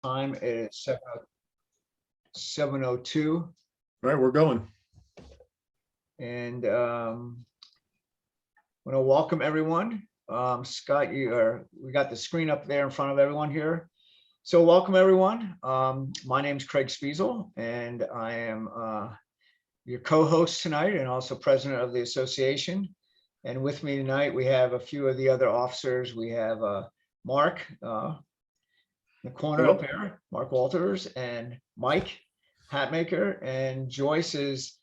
Time is 7:02. All right, we're going. And I want to welcome everyone. Scott, we got the screen up there in front of everyone here. So welcome everyone. My name is Craig Spiesel, and I am your co-host tonight and also president of the association. And with me tonight, we have a few of the other officers. We have Mark in the corner up here, Mark Walters, and Mike Hatmaker, and Joyce is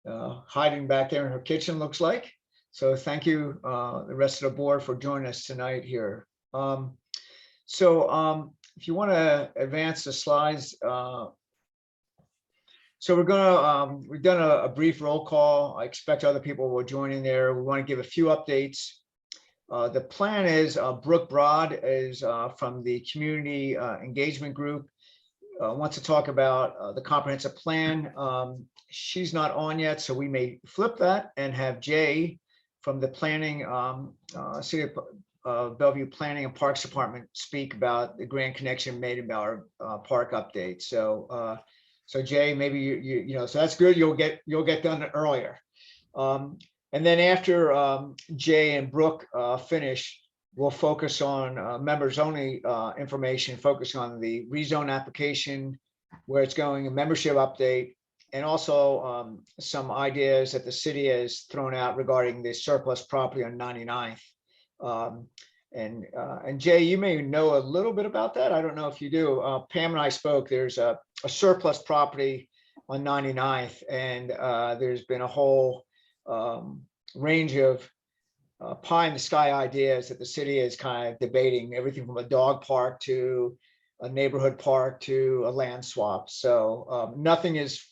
hiding back there in her kitchen, looks like. So thank you, the rest of the board, for joining us tonight here. If you want to advance the slides, so we're gonna we've done a brief roll call. I expect other people will join in there. We want to give a few updates. The plan is Brooke Broad is from the community engagement group. Wants to talk about the comprehensive plan. She's not on yet, so we may flip that and have Jay from the planning, City of Bellevue Planning and Parks Department speak about the grand connection made about our park update. So Jay, maybe you know, so that's good. You'll get done earlier. And then after Jay and Brooke finish, we'll focus on members only information, focusing on the rezone application, where it's going, a membership update, and also some ideas that the city has thrown out regarding the surplus property on 99th. And Jay, you may know a little bit about that. I don't know if you do. Pam and I spoke. There's a surplus property on 99th, and there's been a whole range of pie in the sky ideas that the city is kind of debating, everything from a dog park to a neighborhood park to a land swap. So nothing is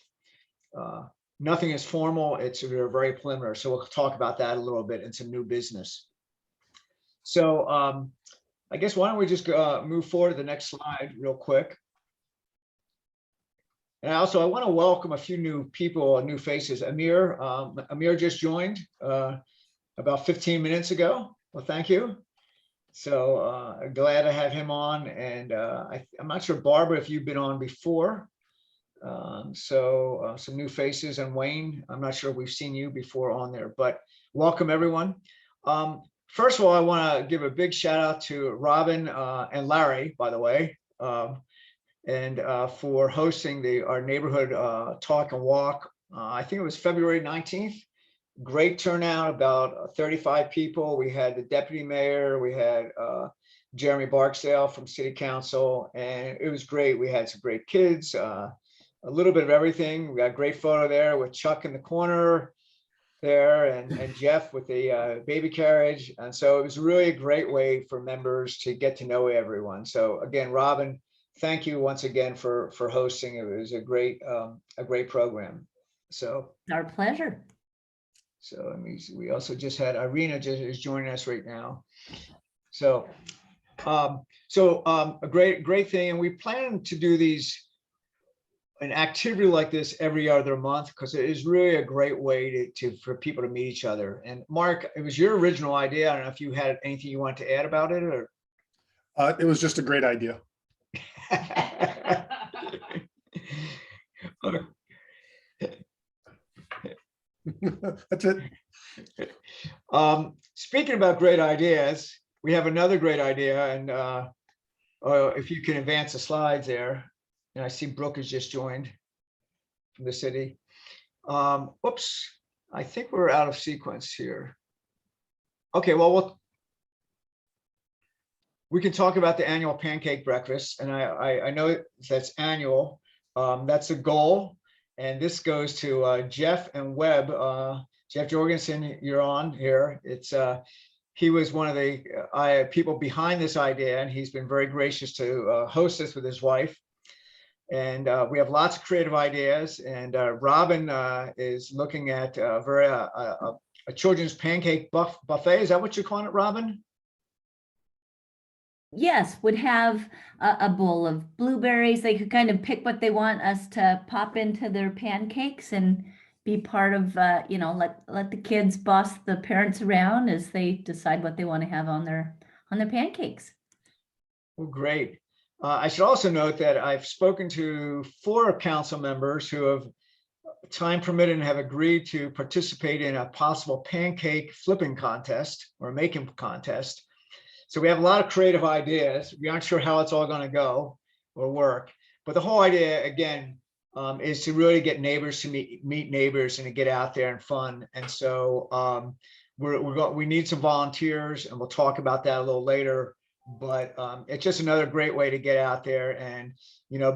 formal. We're very preliminary. So we'll talk about that a little bit and some new business. So I guess why don't we just move forward to the next slide real quick. And also I want to welcome a few new people, new faces. Amir just joined about 15 minutes ago. Well, thank you. So glad to have him on. And I'm not sure, Barbara, if you've been on before. Some new faces, and Wayne, I'm not sure we've seen you before on there, but welcome everyone. First of all, I want to give a big shout out to Robin and Larry, by the way, and for hosting our neighborhood talk and walk. I think it was February 19th. Great turnout, about 35 people. We had the deputy mayor, we had Jeremy Barksdale from City Council, and it was great. We had some great kids, a little bit of everything. We got a great photo there with Chuck in the corner there, and Jeff with the baby carriage. And so it was really a great way for members to get to know everyone. So again, Robin, thank you once again for hosting. It was a great program. So our pleasure. So we also just had Irina is joining us right now. So a great thing, and we plan to do an activity like this every other month, because it is really a great way for people to meet each other. And Mark, it was your original idea. I don't know if you had anything you want to add about it, or It was just a great idea. That's it. Speaking about great ideas, we have another great idea, and if you can advance the slides there. And I see Brooke has just joined from the city. Whoops, I think we're out of sequence here. Okay, well, we can talk about the annual pancake breakfast, and I know that's annual. That's a goal. And this goes to Jeff and Webb. Jeff Jorgensen, you're on here. He was one of the people behind this idea, and he's been very gracious to host this with his wife. And we have lots of creative ideas. And Robin is looking at a children's pancake buffet. Is that what you're calling it, Robin? Yes, would have a bowl of blueberries. They could kind of pick what they want us to pop into their pancakes and be part of, let the kids boss the parents around as they decide what they want to have on their pancakes. Well, great. I should also note that I've spoken to 4 council members who have, time permitted, have agreed to participate in a possible pancake flipping contest or making contest. So we have a lot of creative ideas. We aren't sure how it's all going to go or work, but the whole idea, again, is to really get neighbors to meet neighbors and to get out there and fun. And so we need some volunteers, and we'll talk about that a little later. But it's just another great way to get out there. And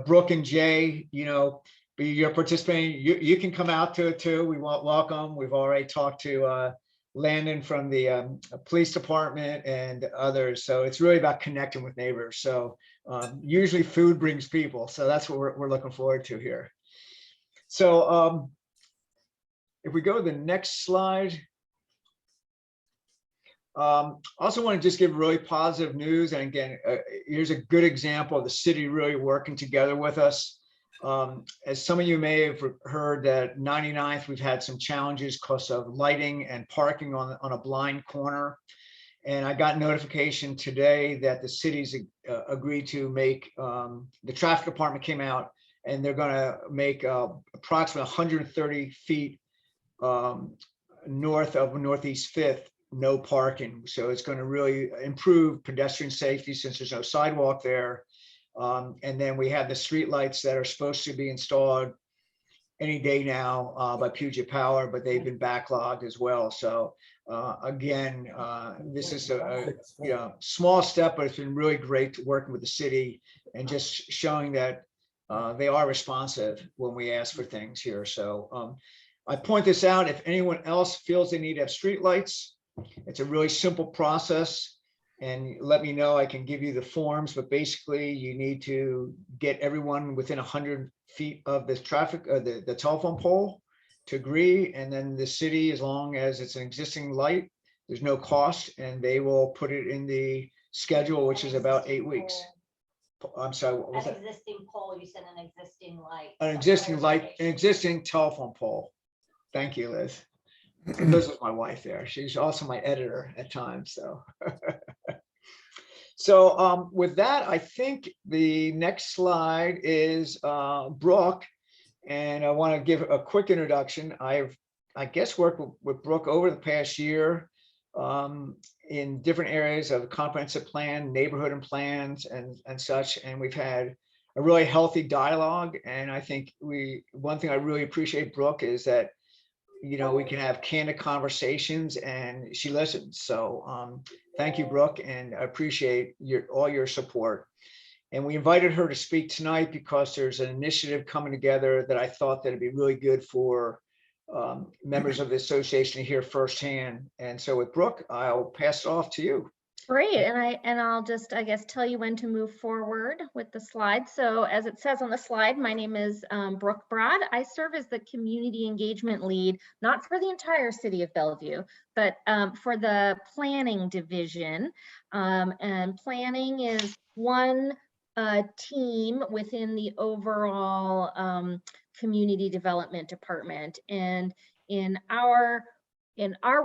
Brooke and Jay, you're participating. You can come out to it too. We want welcome. We've already talked to Landon from the police department and others. So it's really about connecting with neighbors. So usually food brings people. So that's what we're looking forward to here. So if we go to the next slide. Also want to just give really positive news. And again, here's a good example of the city really working together with us. As some of you may have heard, that 99th, we've had some challenges because of lighting and parking on a blind corner. And I got notification today that the city's agreed to make, the traffic department came out and they're going to make approximately 130 feet north of Northeast 5th, no parking. So it's going to really improve pedestrian safety since there's no sidewalk there. And then we have the street lights that are supposed to be installed any day now by Puget Power, but they've been backlogged as well. So again, this is a small step, but it's been really great working with the city and just showing that they are responsive when we ask for things here. So I point this out, if anyone else feels they need to have street lights, it's a really simple process. And let me know, I can give you the forms, but basically you need to get everyone within 100 feet of the traffic, the telephone pole to agree. And then the city, as long as it's an existing light, there's no cost, and they will put it in the schedule, which is about 8 weeks. I'm sorry, what was that? An existing pole, you said an existing light. An existing light, an existing telephone pole. Thank you, Liz. Liz is my wife there. She's also my editor at times. So, so with that, I think the next slide is Brooke, and I want to give a quick introduction. I guess worked with Brooke over the past year in different areas of comprehensive plan, neighborhood and plans, and such. And we've had a really healthy dialogue. And I think one thing I really appreciate, Brooke, is that we can have candid conversations and she listens. So thank you, Brooke, and I appreciate all your support. And we invited her to speak tonight because there's an initiative coming together that I thought that it'd be really good for members of the association to hear firsthand. And so with Brooke, I'll pass it off to you. Great, and I'll just, I guess, tell you when to move forward with the slide. So as it says on the slide, my name is Brooke Broad. I serve as the community engagement lead, not for the entire city of Bellevue, but for the planning division. And planning is one team within the overall community development department. And in our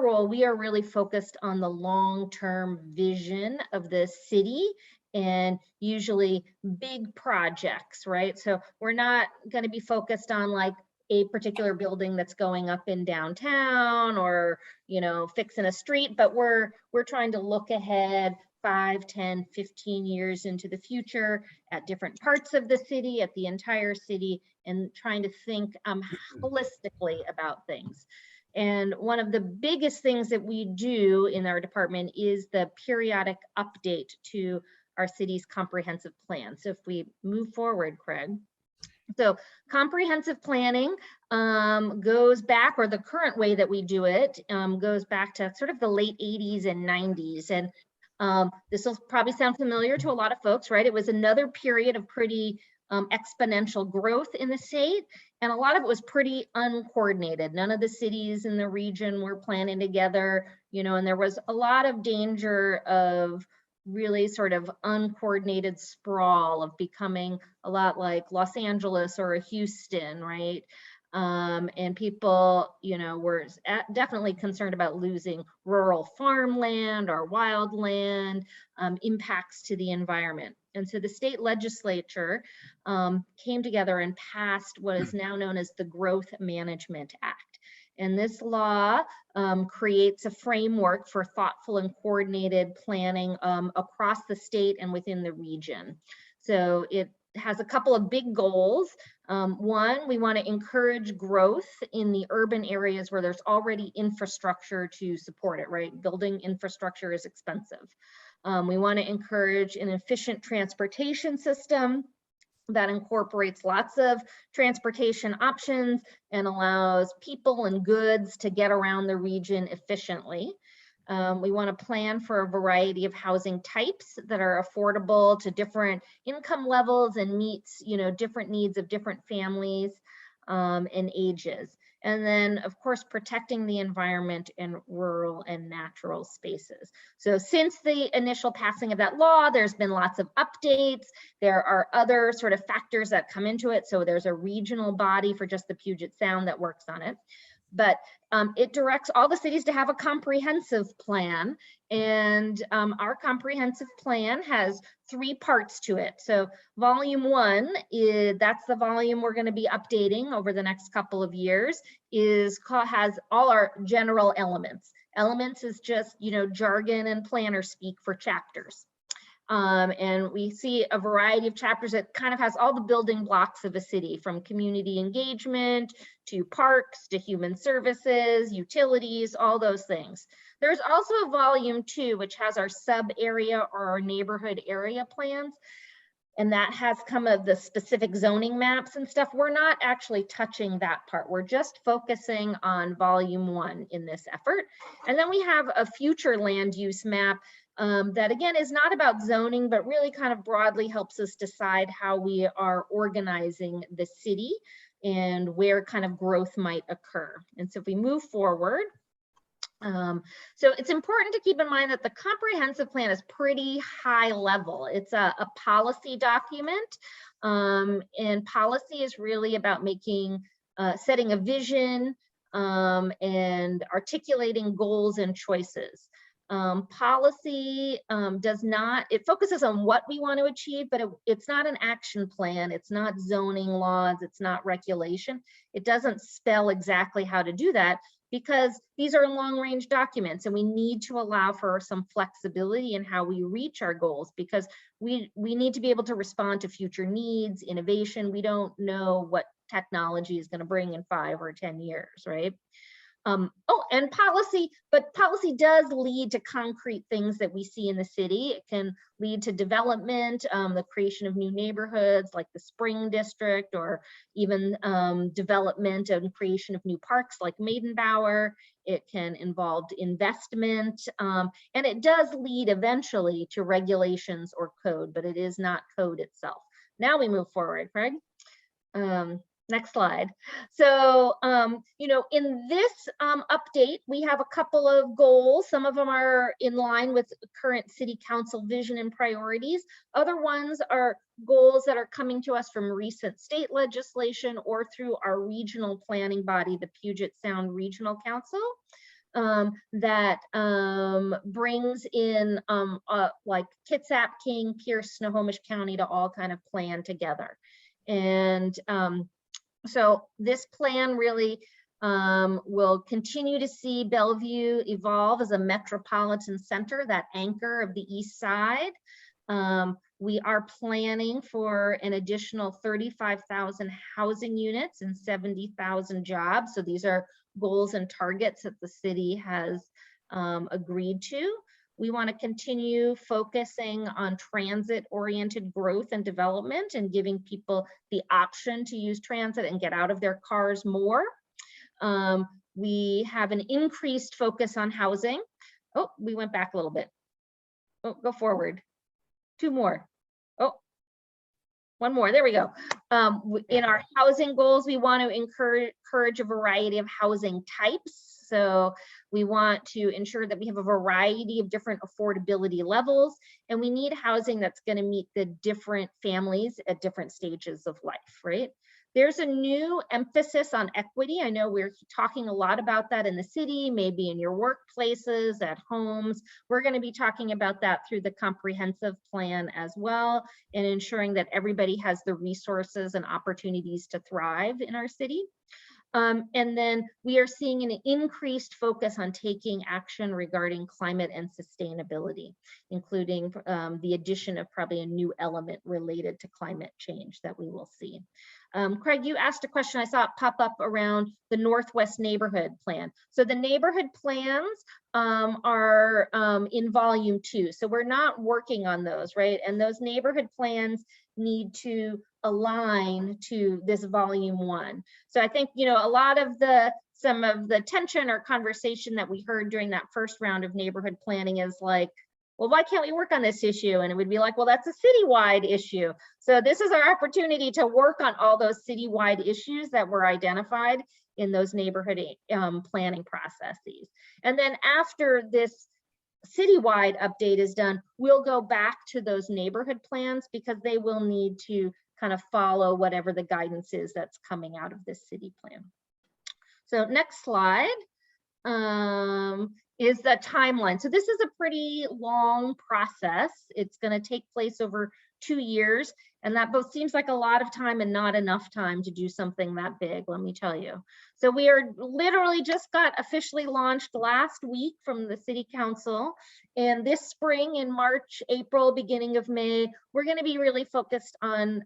role, we are really focused on the long-term vision of the city and usually big projects, right? So we're not going to be focused on like a particular building that's going up in downtown or, fixing a street, but we're trying to look ahead 5, 10, 15 years into the future at different parts of the city, at the entire city, and trying to think holistically about things. And one of the biggest things that we do in our department is the periodic update to our city's comprehensive plan. So if we move forward, Craig. So comprehensive planning goes back, or the current way that we do it goes back to sort of the late 80s and 90s. And this will probably sound familiar to a lot of folks, right? It was another period of pretty exponential growth in the state. And a lot of it was pretty uncoordinated. None of the cities in the region were planning together, and there was a lot of danger of really sort of uncoordinated sprawl, of becoming a lot like Los Angeles or Houston, right? And people, were definitely concerned about losing rural farmland or wildland, impacts to the environment. And so the state legislature came together and passed what is now known as the Growth Management Act. And this law creates a framework for thoughtful and coordinated planning across the state and within the region. So it has a couple of big goals. One, we want to encourage growth in the urban areas where there's already infrastructure to support it, right? Building infrastructure is expensive. We want to encourage an efficient transportation system that incorporates lots of transportation options and allows people and goods to get around the region efficiently. We want to plan for a variety of housing types that are affordable to different income levels and meets, different needs of different families and ages. And then, of course, protecting the environment in rural and natural spaces. So since the initial passing of that law, there's been lots of updates. There are other sort of factors that come into it. So there's a regional body for just the Puget Sound that works on it. But it directs all the cities to have a comprehensive plan. And our comprehensive plan has 3 parts to it. So volume 1 that's the volume we're going to be updating over the next couple of years, has all our general elements. Elements is just, jargon and planner speak for chapters. And we see a variety of chapters that kind of has all the building blocks of a city, from community engagement to parks to human services, utilities, all those things. There's also a volume 2, which has our sub area or our neighborhood area plans. And that has some of the specific zoning maps and stuff. We're not actually touching that part. We're just focusing on volume 1 in this effort. And then we have a future land use map that again is not about zoning, but really kind of broadly helps us decide how we are organizing the city and where kind of growth might occur. And so if we move forward, so it's important to keep in mind that the comprehensive plan is pretty high level. It's a policy document, and policy is really about setting a vision and articulating goals and choices. Policy it focuses on what we want to achieve, but it's not an action plan. It's not zoning laws. It's not regulation. It doesn't spell exactly how to do that, because these are long range documents and we need to allow for some flexibility in how we reach our goals, because we need to be able to respond to future needs, innovation. We don't know what technology is going to bring in 5 or 10 years, right? And policy, but policy does lead to concrete things that we see in the city. It can lead to development, the creation of new neighborhoods like the Spring District, or even development and creation of new parks like Maidenbower. It can involve investment, and it does lead eventually to regulations or code, but it is not code itself. Now we move forward, Craig. Next slide. So, in this update, we have a couple of goals. Some of them are in line with current city council vision and priorities. Other ones are goals that are coming to us from recent state legislation or through our regional planning body, the Puget Sound Regional Council, that brings in like Kitsap, King, Pierce, Snohomish County to all kind of plan together. And so this plan really will continue to see Bellevue evolve as a metropolitan center, that anchor of the East Side. We are planning for an additional 35,000 housing units and 70,000 jobs. So these are goals and targets that the city has agreed to. We want to continue focusing on transit-oriented growth and development and giving people the option to use transit and get out of their cars more. We have an increased focus on housing. Oh, we went back a little bit. Oh, go forward. 2 more. Oh, 1 more. There we go. In our housing goals, we want to encourage a variety of housing types. So we want to ensure that we have a variety of different affordability levels, and we need housing that's going to meet the different families at different stages of life, right? There's a new emphasis on equity. I know we're talking a lot about that in the city, maybe in your workplaces, at homes. We're going to be talking about that through the comprehensive plan as well, and ensuring that everybody has the resources and opportunities to thrive in our city. And then we are seeing an increased focus on taking action regarding climate and sustainability, including the addition of probably a new element related to climate change that we will see. Craig, you asked a question I saw it pop up around the Northwest Neighborhood Plan. So the neighborhood plans are in volume 2. So we're not working on those, right? And those neighborhood plans need to align to this volume 1. So I think, you know, a lot of some of the tension or conversation that we heard during that first round of neighborhood planning is like, well, why can't we work on this issue? And it would be like, well, that's a citywide issue. So this is our opportunity to work on all those citywide issues that were identified in those neighborhood planning processes. And then after this citywide update is done, we'll go back to those neighborhood plans because they will need to kind of follow whatever the guidance is that's coming out of this city plan. So next slide is the timeline. So this is a pretty long process. It's going to take place over 2 years, and that both seems like a lot of time and not enough time to do something that big, let me tell you. So we are literally just got officially launched last week from the City Council, and this spring in March, April, beginning of May, we're going to be really focused on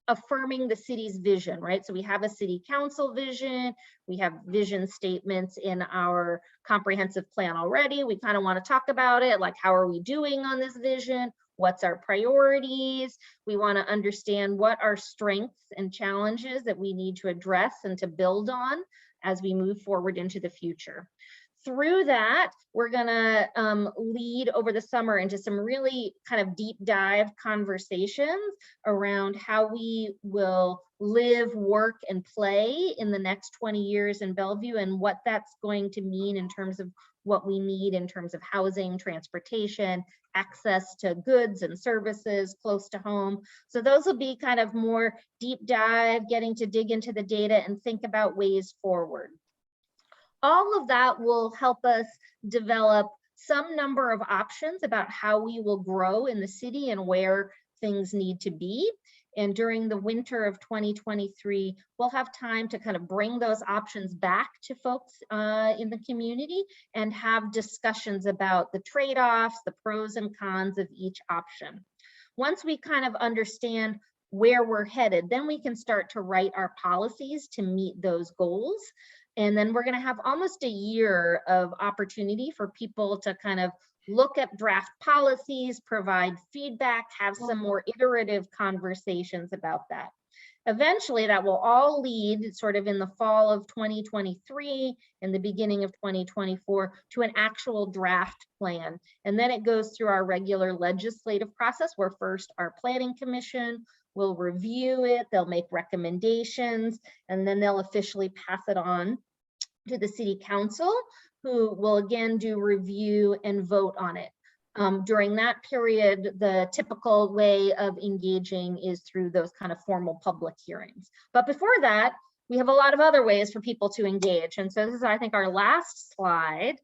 affirming the city's vision, right? So we have a city council vision, we have vision statements in our comprehensive plan already. We kind of want to talk about it, like how are we doing on this vision? What's our priorities? We want to understand what are strengths and challenges that we need to address and to build on as we move forward into the future. Through that, we're gonna lead over the summer into some really kind of deep dive conversations around how we will live, work, and play in the next 20 years in Bellevue, and what that's going to mean in terms of what we need in terms of housing, transportation, access to goods and services close to home. So those will be kind of more deep dive, getting to dig into the data and think about ways forward. All of that will help us develop some number of options about how we will grow in the city and where things need to be. And during the winter of 2023, we'll have time to kind of bring those options back to folks in the community and have discussions about the trade-offs, the pros and cons of each option. Once we kind of understand where we're headed, then we can start to write our policies to meet those goals. And then we're going to have almost a year of opportunity for people to kind of look at draft policies, provide feedback, have some more iterative conversations about that. Eventually, that will all lead sort of in the fall of 2023 and the beginning of 2024 to an actual draft plan. And then it goes through our regular legislative process where first our planning commission will review it, they'll make recommendations, and then they'll officially pass it on to the city council, who will again do review and vote on it. During that period, the typical way of engaging is through those kind of formal public hearings. But before that, we have a lot of other ways for people to engage. And so this is, I think, our last slide.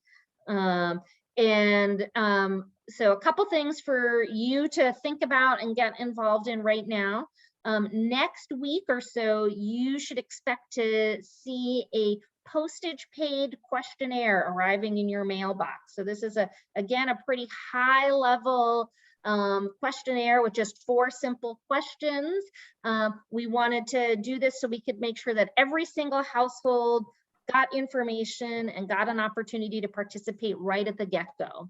So a couple things for you to think about and get involved in right now. Next week or so, you should expect to see a postage paid questionnaire arriving in your mailbox. So this is again a pretty high level questionnaire with just 4 simple questions. We wanted to do this so we could make sure that every single household got information and got an opportunity to participate right at the get-go.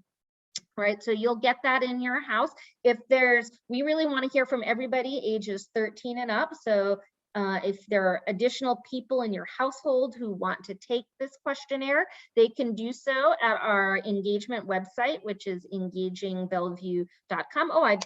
Right, so you'll get that in your house. We really want to hear from everybody ages 13 and up. So if there are additional people in your household who want to take this questionnaire, they can do so at our engagement website, which is engagingbellevue.com. Oh, I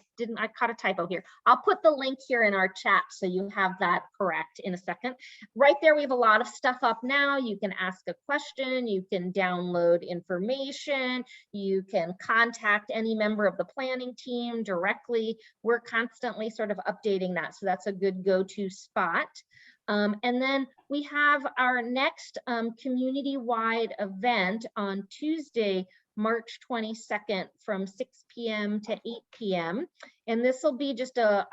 caught a typo here. I'll put the link here in our chat so you have that correct in a second. Right there, we have a lot of stuff up now. You can ask a question, you can download information, you can contact any member of the planning team directly. We're constantly sort of updating that, so that's a good go-to spot. that. And then we have our next community-wide event on Tuesday, March 22nd from 6 p.m. to 8 p.m. And this will be just a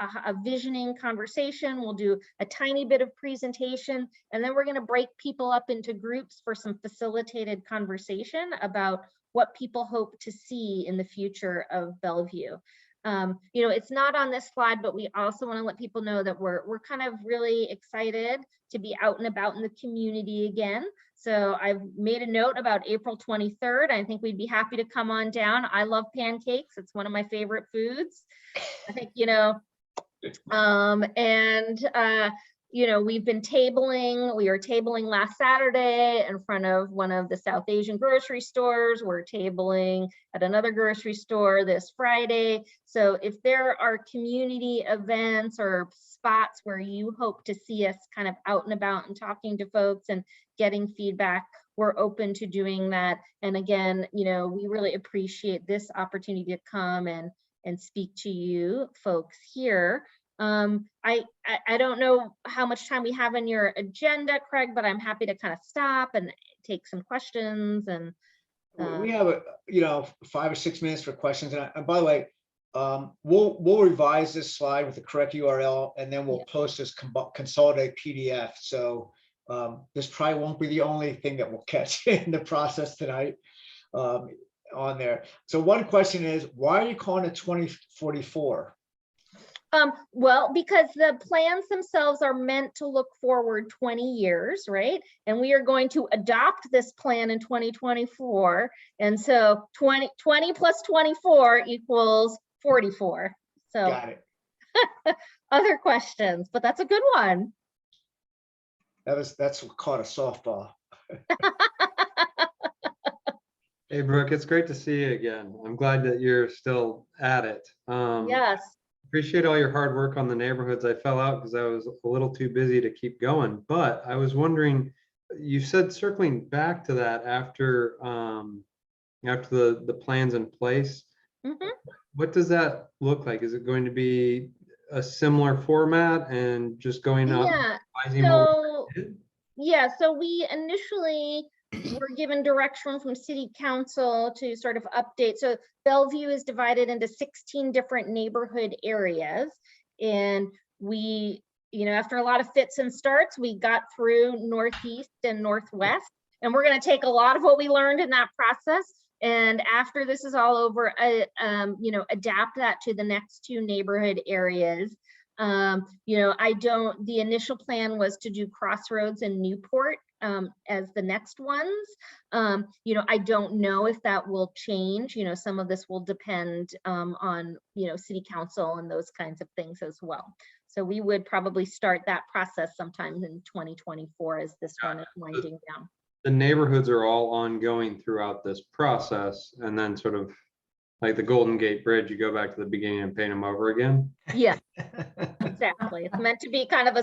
visioning conversation. We'll do a tiny bit of presentation, and then we're going to break people up into groups for some facilitated conversation about what people hope to see in the future of Bellevue. You know, it's not on this slide, but we also want to let people know that we're kind of really excited to be out and about in the community again. So I've made a note about April 23rd. I think we'd be happy to come on down. I love pancakes. It's one of my favorite foods. I think, you know, you know, we've been tabling. We were tabling last Saturday in front of one of the South Asian grocery stores. We're tabling at another grocery store this Friday. So if there are community events or spots where you hope to see us kind of out and about and talking to folks and getting feedback, we're open to doing that. And again, you know, we really appreciate this opportunity to come and speak to you folks here. I don't know how much time we have in your agenda, Craig, but I'm happy to kind of stop and take some questions. And We have, you know, 5 or 6 minutes for questions. And by the way, we'll revise this slide with the correct URL, and then we'll post this consolidated PDF. So this probably won't be the only thing that we'll catch in the process tonight on there. So one question is, why are you calling it 2044? Well, because the plans themselves are meant to look forward 20 years, right? And we are going to adopt this plan in 2024. And so 20 plus 24 equals 44. So Got it. other questions, but that's a good one. That's called a softball. Hey, Brooke, it's great to see you again. I'm glad that you're still at it. Yes. Appreciate all your hard work on the neighborhoods. I fell out because I was a little too busy to keep going, but I was wondering, you said circling back to that after the plans in place, what does that look like? Is it going to be a similar format and just going up? Yeah, so we initially were given direction from City Council to sort of update. So Bellevue is divided into 16 different neighborhood areas. And we, you know, after a lot of fits and starts, we got through Northeast and Northwest. And we're going to take a lot of what we learned in that process. And after this is all over, you know, adapt that to the next 2 neighborhood areas. You know, the initial plan was to do Crossroads and Newport as the next ones. You know, I don't know if that will change. You know, some of this will depend on, you know, City Council and those kinds of things as well. So we would probably start that process sometime in 2024 as this one is winding down. The neighborhoods are all ongoing throughout this process, and then sort of like the Golden Gate Bridge, you go back to the beginning and paint them over again. Yeah, exactly. It's meant to be kind of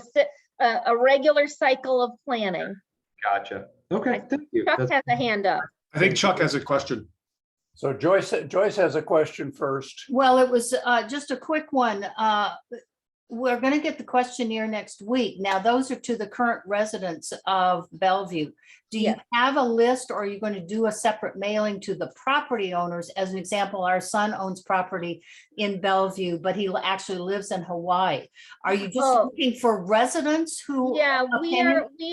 a regular cycle of planning. Gotcha. Okay, thank you. Chuck has a hand up. I think Chuck has a question. So Joyce has a question first. Well, it was just a quick one. We're going to get the questionnaire next week. Now, those are to the current residents of Bellevue. Do you have a list, or are you going to do a separate mailing to the property owners? As an example, our son owns property in Bellevue, but he actually lives in Hawaii. Are you just looking for residents who? Yeah, we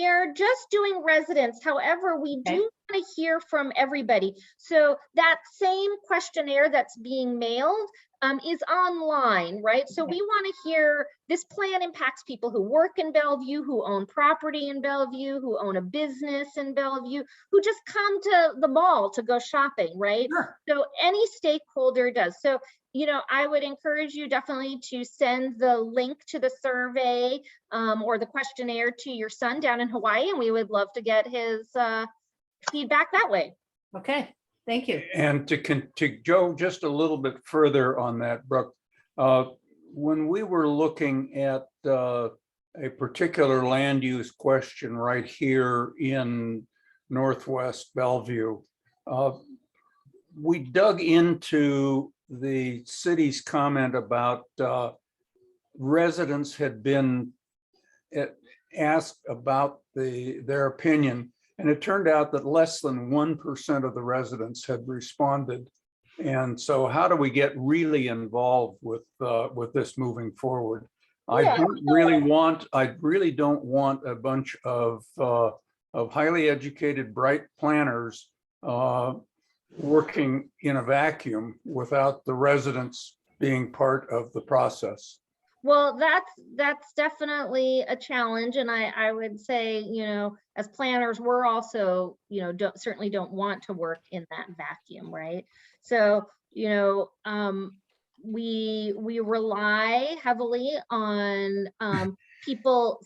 are just doing residents. However, we do want to hear from everybody. So that same questionnaire that's being mailed is online, right? So we want to hear, this plan impacts people who work in Bellevue, who own property in Bellevue, who own a business in Bellevue, who just come to the mall to go shopping, right? Sure. So any stakeholder does. So, you know, I would encourage you definitely to send the link to the survey or the questionnaire to your son down in Hawaii, and we would love to get his feedback that way. Okay. Thank you. And to go just a little bit further on that, Brooke, when we were looking at a particular land use question right here in Northwest Bellevue, we dug into the city's comment about residents had been asked about their opinion, and it turned out that less than 1% of the residents had responded. And so how do we get really involved with this moving forward? Yeah, I really don't want a bunch of highly educated, bright planners working in a vacuum without the residents being part of the process. well, that's definitely a challenge. And I would say, as planners, we're also, certainly don't want to work in that vacuum, right? So, we rely heavily on people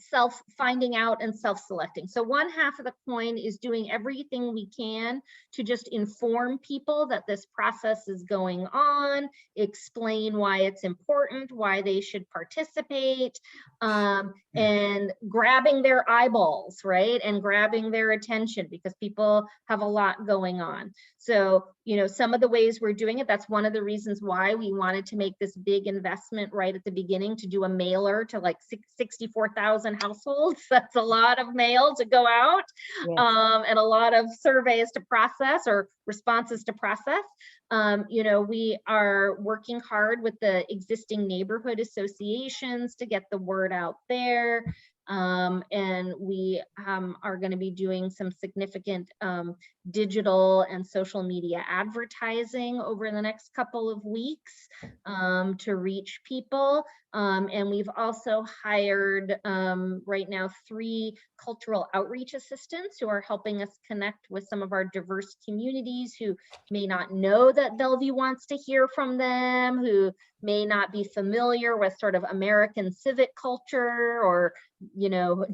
finding out and self-selecting. So one half of the coin is doing everything we can to just inform people that this process is going on, explain why it's important, why they should participate, and grabbing their eyeballs, right? And grabbing their attention, because people have a lot going on. So, some of the ways we're doing it, that's one of the reasons why we wanted to make this big investment right at the beginning, to do a mailer to like 64,000 households. That's a lot of mail to go out, and a lot of surveys to process, or responses to process. We are working hard with the existing neighborhood associations to get the word out there. And we are going to be doing some significant digital and social media advertising over the next couple of weeks to reach people. And we've also hired right now 3 cultural outreach assistants who are helping us connect with some of our diverse communities who may not know that Bellevue wants to hear from them, who may not be familiar with sort of American civic culture, or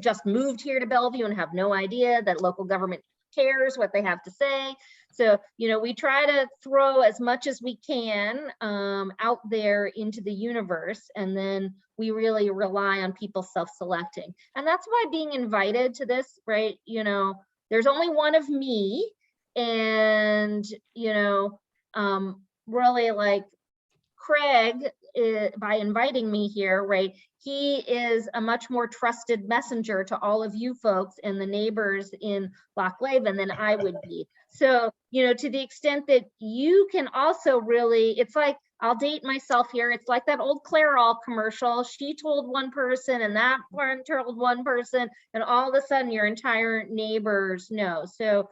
just moved here to Bellevue and have no idea that local government cares what they have to say. So, we try to throw as much as we can out there into the universe, and then we really rely on people self-selecting. And that's why being invited to this, right? There's only one of me, and, really, like, Craig, by inviting me here, right, he is a much more trusted messenger to all of you folks and the neighbors in Lochleven than I would be. So, to the extent that you can also really, it's like, I'll date myself here. It's like that old Clairol commercial. She told one person, and that one told one person, and all of a sudden your entire neighbors know. So,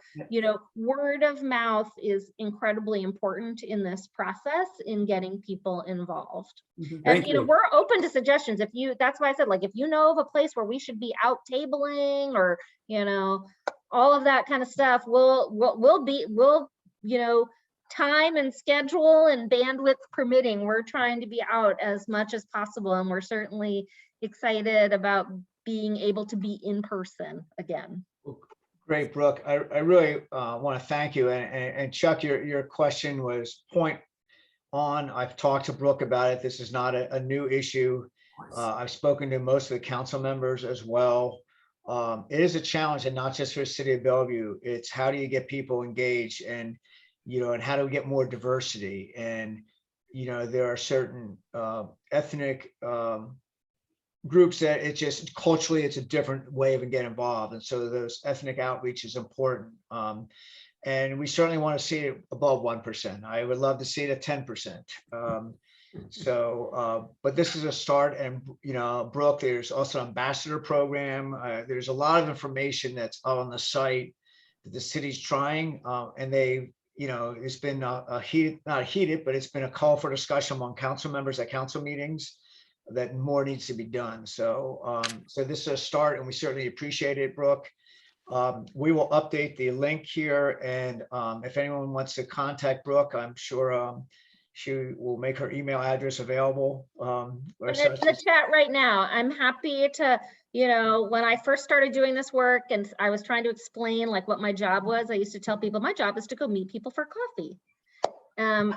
word of mouth is incredibly important in this process in getting people involved. Thank And you. we're open to suggestions. That's why I said, like, if you know of a place where we should be out tabling, or all of that kind of stuff, we'll time and schedule and bandwidth permitting, we're trying to be out as much as possible, and we're certainly excited about being able to be in person again. Great, Brooke. I really want to thank you. And Chuck, your question was point on. I've talked to Brooke about it. This is not a new issue. I've spoken to most of the council members as well. It is a challenge, and not just for the city of Bellevue. It's how do you get people engaged, and and how do we get more diversity? And there are certain ethnic groups that it's just culturally it's a different way of getting involved, and so those ethnic outreach is important. And we certainly want to see it above 1%. I would love to see it at 10%. But this is a start. And Brooke, there's also an ambassador program. There's a lot of information that's on the site that the city's trying, and they it's been not heated, but it's been a call for discussion among council members at council meetings that more needs to be done. So this is a start, and we certainly appreciate it, Brooke. We will update the link here, and if anyone wants to contact Brooke, I'm sure she will make her email address available. It's in the chat right now. I'm happy to, when I first started doing this work and I was trying to explain like what my job was, I used to tell people my job is to go meet people for coffee.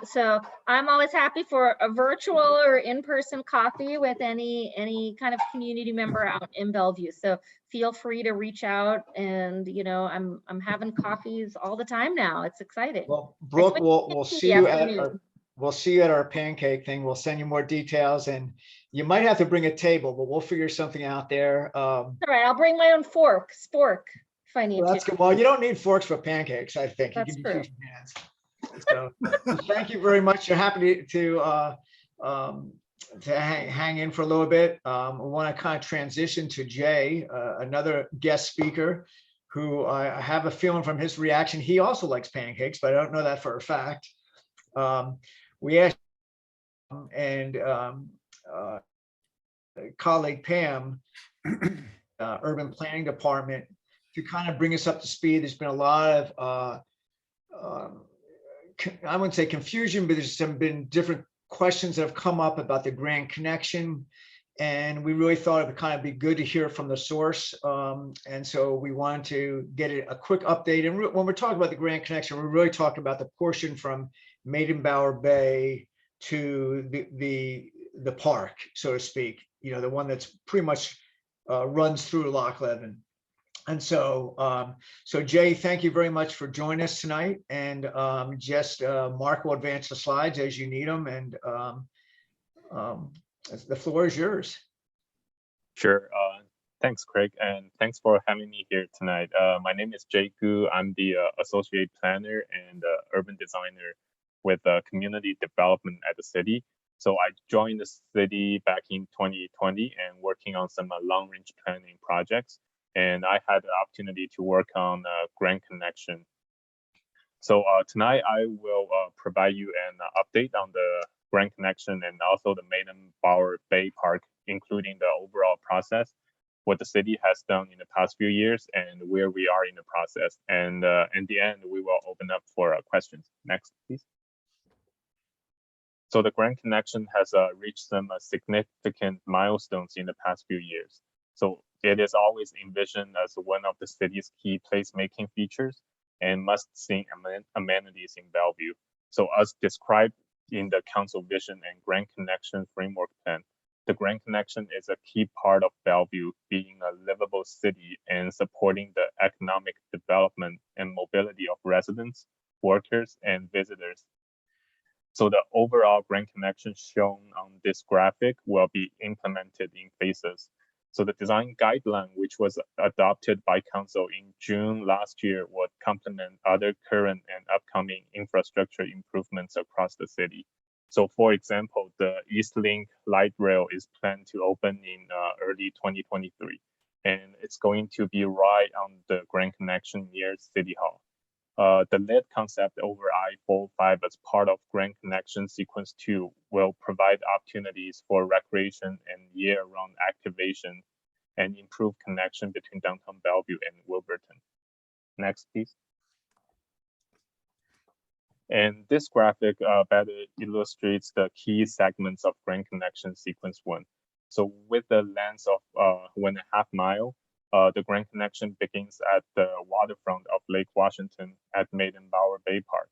So I'm always happy for a virtual or in-person coffee with any kind of community member out in Bellevue. So feel free to reach out, and I'm having coffees all the time now. It's exciting. Well, Brooke, we'll see you at we'll see you at our pancake thing. We'll send you more details, and you might have to bring a table, but we'll figure something out there. All right, I'll bring my own spork if I need Well, that's to. good. Well, you don't need forks for pancakes, I think. You That's can true. just use your hands. So thank you very much. You're happy to hang in for a little bit. We want to kind of transition to Jay, another guest speaker who I have a feeling from his reaction, he also likes pancakes, but I don't know that for a fact. We asked and colleague Pam, Urban Planning Department, to kind of bring us up to speed. There's been a lot of, I wouldn't say confusion, but there's been different questions that have come up about the Grand Connection. And we really thought it would kind of be good to hear from the source. And so we wanted to get a quick update. And when we're talking about the Grand Connection, we're really talking about the portion from Maidenbower Bay to the park, so to speak, you know, the one that's pretty much runs through Lochleven. And so, so Jay, thank you very much for joining us tonight. And just Mark will advance the slides as you need them. And the floor is yours. Sure. Thanks, Craig, and thanks for having me here tonight. My name is Jay Gu. I'm the associate planner and urban designer with community development at the city. So I joined the city back in 2020 and working on some long-range planning projects. And I had the opportunity to work on Grand Connection. So tonight I will provide you an update on the Grand Connection and also the Maidenbower Bay Park, including the overall process, what the city has done in the past few years and where we are in the process. And in the end, we will open up for questions. Next, please. So the Grand Connection has reached some significant milestones in the past few years. So it is always envisioned as one of the city's key placemaking features and must-see amenities in Bellevue. So as described in the Council Vision and Grand Connection Framework Plan, the Grand Connection is a key part of Bellevue being a livable city and supporting the economic development and mobility of residents, workers, and visitors. So the overall Grand Connection shown on this graphic will be implemented in phases. So the design guideline, which was adopted by Council in June last year, would complement other current and upcoming infrastructure improvements across the city. So for example, the East Link light rail is planned to open in early 2023, and it's going to be right on the Grand Connection near City Hall. The lead concept over I-405 as part of Grand Connection Sequence 2 will provide opportunities for recreation and year-round activation and improve connection between downtown Bellevue and Wilburton. Next, please. And this graphic better illustrates the key segments of Grand Connection Sequence 1. So with the length of 1.5 miles, the Grand Connection begins at the waterfront of Lake Washington at Maidenbower Bay Park,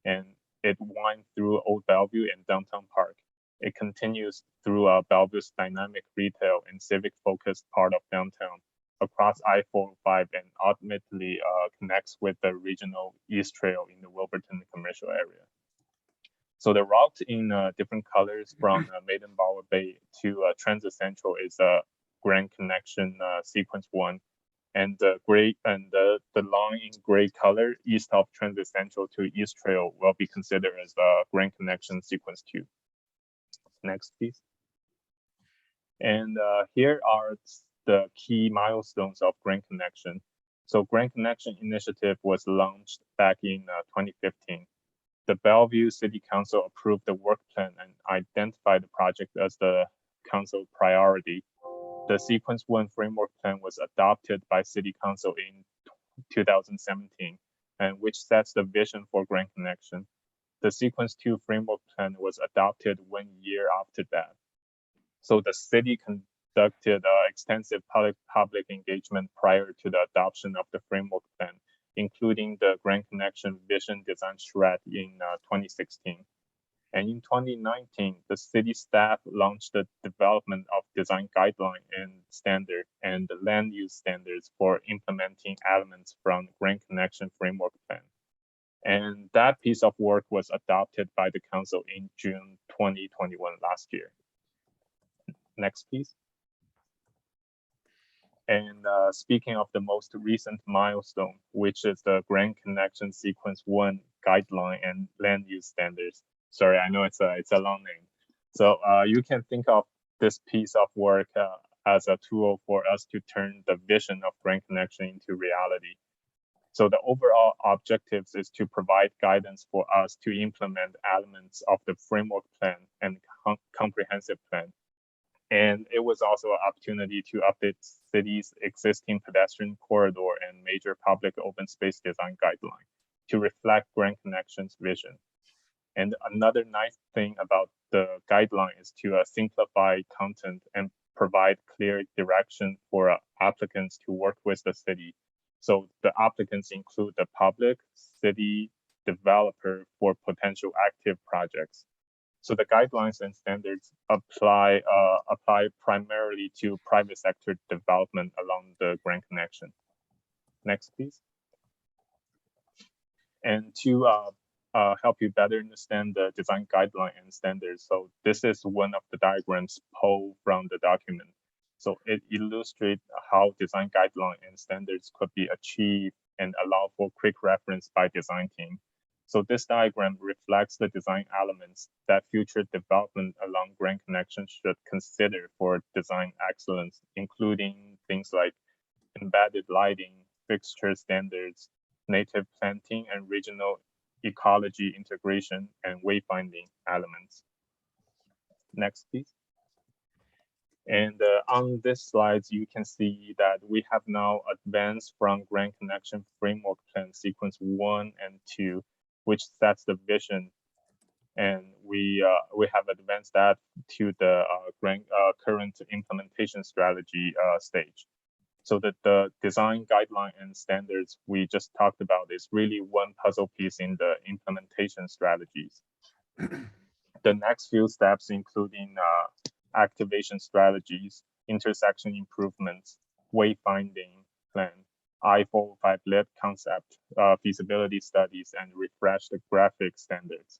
and it winds through Old Bellevue and Downtown Park. It continues through Bellevue's dynamic retail and civic-focused part of downtown, across I-405, and ultimately connects with the regional East Trail in the Wilburton commercial area. So the route in different colors from Maidenbower Bay to Transit Central is Grand Connection Sequence 1, and the gray and the line in gray color east of Transit Central to East Trail will be considered as Grand Connection Sequence 2. Next, please. And here are the key milestones of Grand Connection. So Grand Connection initiative was launched back in 2015. The Bellevue City Council approved the work plan and identified the project as the council priority. The Sequence 1 framework plan was adopted by City Council in 2017, and which sets the vision for Grand Connection. The Sequence 2 framework plan was adopted 1 year after that. So the city conducted extensive public engagement prior to the adoption of the framework plan, including the Grand Connection Vision Design Shred in 2016. And in 2019, the city staff launched the development of design guideline and standard and the land use standards for implementing elements from the Grand Connection Framework Plan. And that piece of work was adopted by the council in June 2021 last year. Next, please. And speaking of the most recent milestone, which is the Grand Connection Sequence 1 guideline and land use standards. Sorry, I know it's a long name. So you can think of this piece of work as a tool for us to turn the vision of Grand Connection into reality. So the overall objectives is to provide guidance for us to implement elements of the framework plan and comprehensive plan. And it was also an opportunity to update city's existing pedestrian corridor and major public open space design guideline to reflect Grand Connection's vision. And another nice thing about the guideline is to simplify content and provide clear direction for applicants to work with the city. So the applicants include the public, city, developer for potential active projects. So the guidelines and standards apply primarily to private sector development along the Grand Connection. Next, please. And to help you better understand the design guideline and standards, so this is one of the diagrams pulled from the document. So it illustrates how design guideline and standards could be achieved and allow for quick reference by design team. So this diagram reflects the design elements that future development along Grand Connection should consider for design excellence, including things like embedded lighting, fixture standards, native planting, and regional ecology integration and wayfinding elements. Next, please. And on this slide, you can see that we have now advanced from Grand Connection Framework Plan Sequence 1 and 2, which sets the vision, and we have advanced that to the current implementation strategy stage. So that the design guideline and standards we just talked about is really one puzzle piece in the implementation strategies. The next few steps, including activation strategies, intersection improvements, wayfinding plan, I-405 lit concept, feasibility studies, and refresh the graphic standards.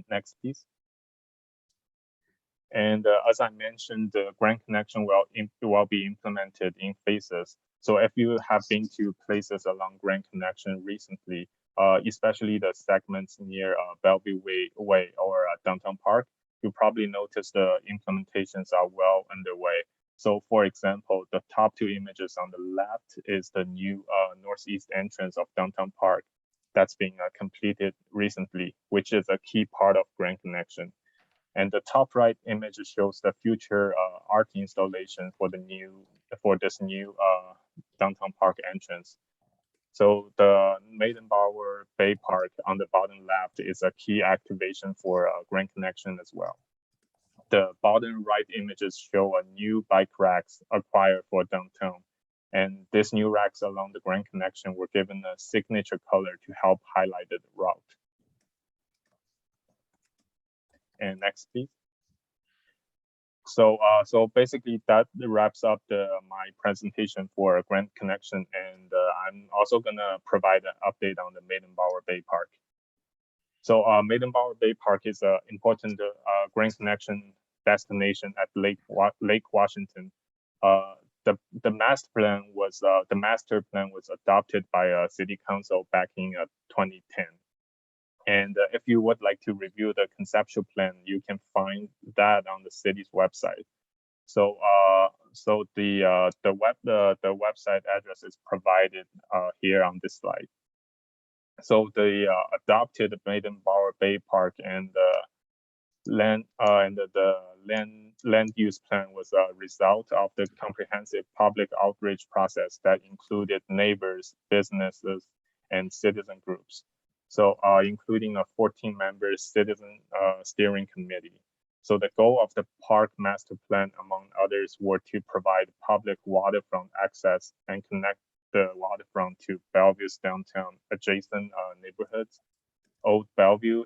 Next, please. And as I mentioned, the Grand Connection will be implemented in phases. So if you have been to places along Grand Connection recently, especially the segments near Bellevue Way or Downtown Park, you probably noticed the implementations are well underway. So for example, the top two images on the left is the new northeast entrance of Downtown Park that's being completed recently, which is a key part of Grand Connection. And the top right image shows the future art installation for this new Downtown Park entrance. So the Maidenbower Bay Park on the bottom left is a key activation for Grand Connection as well. The bottom right images show a new bike racks acquired for downtown. And these new racks along the Grand Connection were given a signature color to help highlight the route. And next, please. So basically that wraps up my presentation for Grand Connection, and I'm also gonna provide an update on the Maidenbower Bay Park. So Maidenbower Bay Park is an important Grand Connection destination at Lake Washington. The master plan was adopted by City Council back in 2010. And if you would like to review the conceptual plan, you can find that on the city's website. So the website address is provided here on this slide. So the adopted Maidenbower Bay Park and the land use plan was a result of the comprehensive public outreach process that included neighbors, businesses, and citizen groups. So including a 14-member citizen steering committee. So the goal of the park master plan, among others, were to provide public waterfront access and connect the waterfront to Bellevue's downtown adjacent neighborhoods, Old Bellevue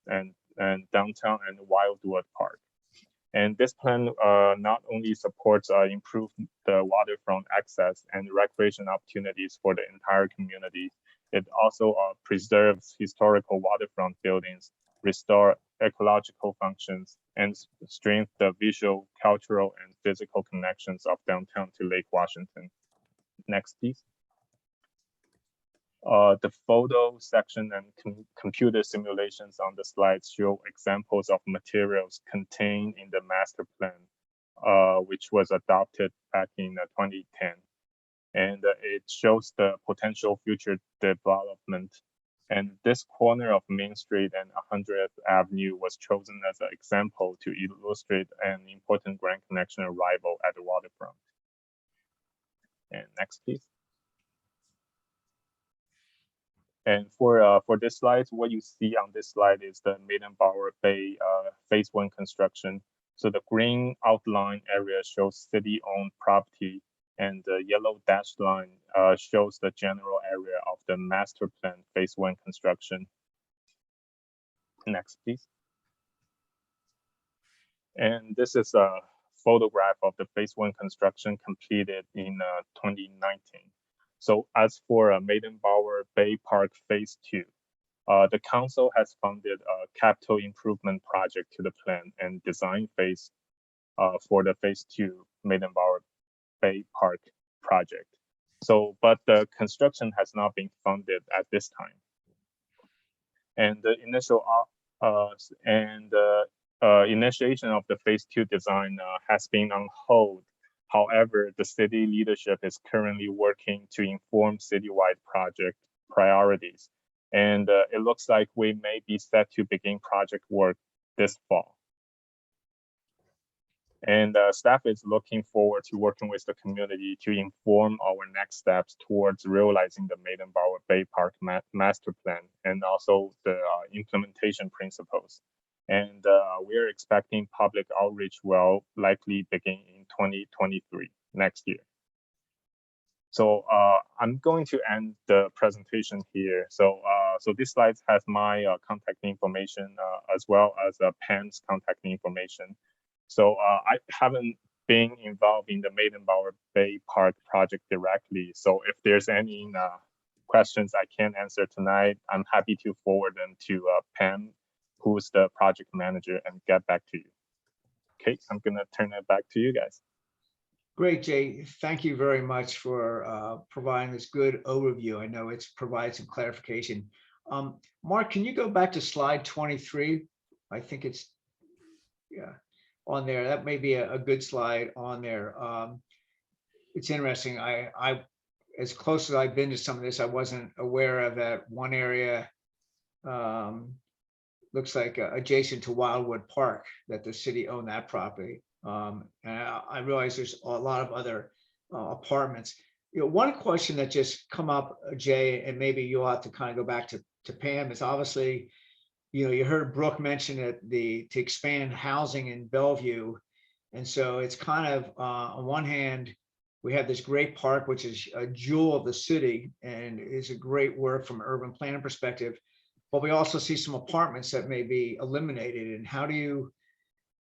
and downtown and Wildwood Park. And this plan not only supports improve the waterfront access and recreation opportunities for the entire community, It also preserves historical waterfront buildings, restore ecological functions, and strengthen the visual, cultural, and physical connections of downtown to Lake Washington. Next, please. The photo section and computer simulations on the slides show examples of materials contained in the master plan, which was adopted back in 2010. And it shows the potential future development. And this corner of Main Street and 100th Avenue was chosen as an example to illustrate an important Grand Connection arrival at the waterfront. And next, please. And for this slide, what you see on this slide is the Maidenbower Bay Phase 1 construction. So the green outline area shows city-owned property, and the yellow dashed line shows the general area of the master plan Phase 1 construction. Next, please. And this is a photograph of the Phase 1 construction completed in 2019. So as for Maidenbower Bay Park Phase 2, the council has funded a capital improvement project to the plan and design phase for the Phase 2 Maidenbower Bay Park project. So, but the construction has not been funded at this time. And the initial initiation of the Phase 2 design has been on hold. However, the city leadership is currently working to inform citywide project priorities. And it looks like we may be set to begin project work this fall. And staff is looking forward to working with the community to inform our next steps towards realizing the Maidenbower Bay Park master plan and also the implementation principles. And we are expecting public outreach will likely begin in 2023, next year. So I'm going to end the presentation here. So this slide has my contact information as well as Pam's contact information. So I haven't been involved in the Maidenbower Bay Park project directly. So if there's any questions I can't answer tonight, I'm happy to forward them to Pam, who's the project manager, and get back to you. Okay, I'm gonna turn it back to you guys. Great, Jay. Thank you very much for providing this good overview. I know it's provided some clarification. Mark, can you go back to slide 23? I think it's, yeah, on there. That may be a good slide on there. It's interesting. I, as close as I've been to some of this, I wasn't aware of that one area. Looks like adjacent to Wildwood Park, that the city owned that property. And I realize there's a lot of other apartments. You know, one question that just come up, Jay, and maybe you'll have to kind of go back to Pam, is obviously, you know, you heard Brooke mention that to expand housing in Bellevue. And so it's kind of, on one hand, we have this great park, which is a jewel of the city and is a great work from an urban planning perspective. But we also see some apartments that may be eliminated. And how do you,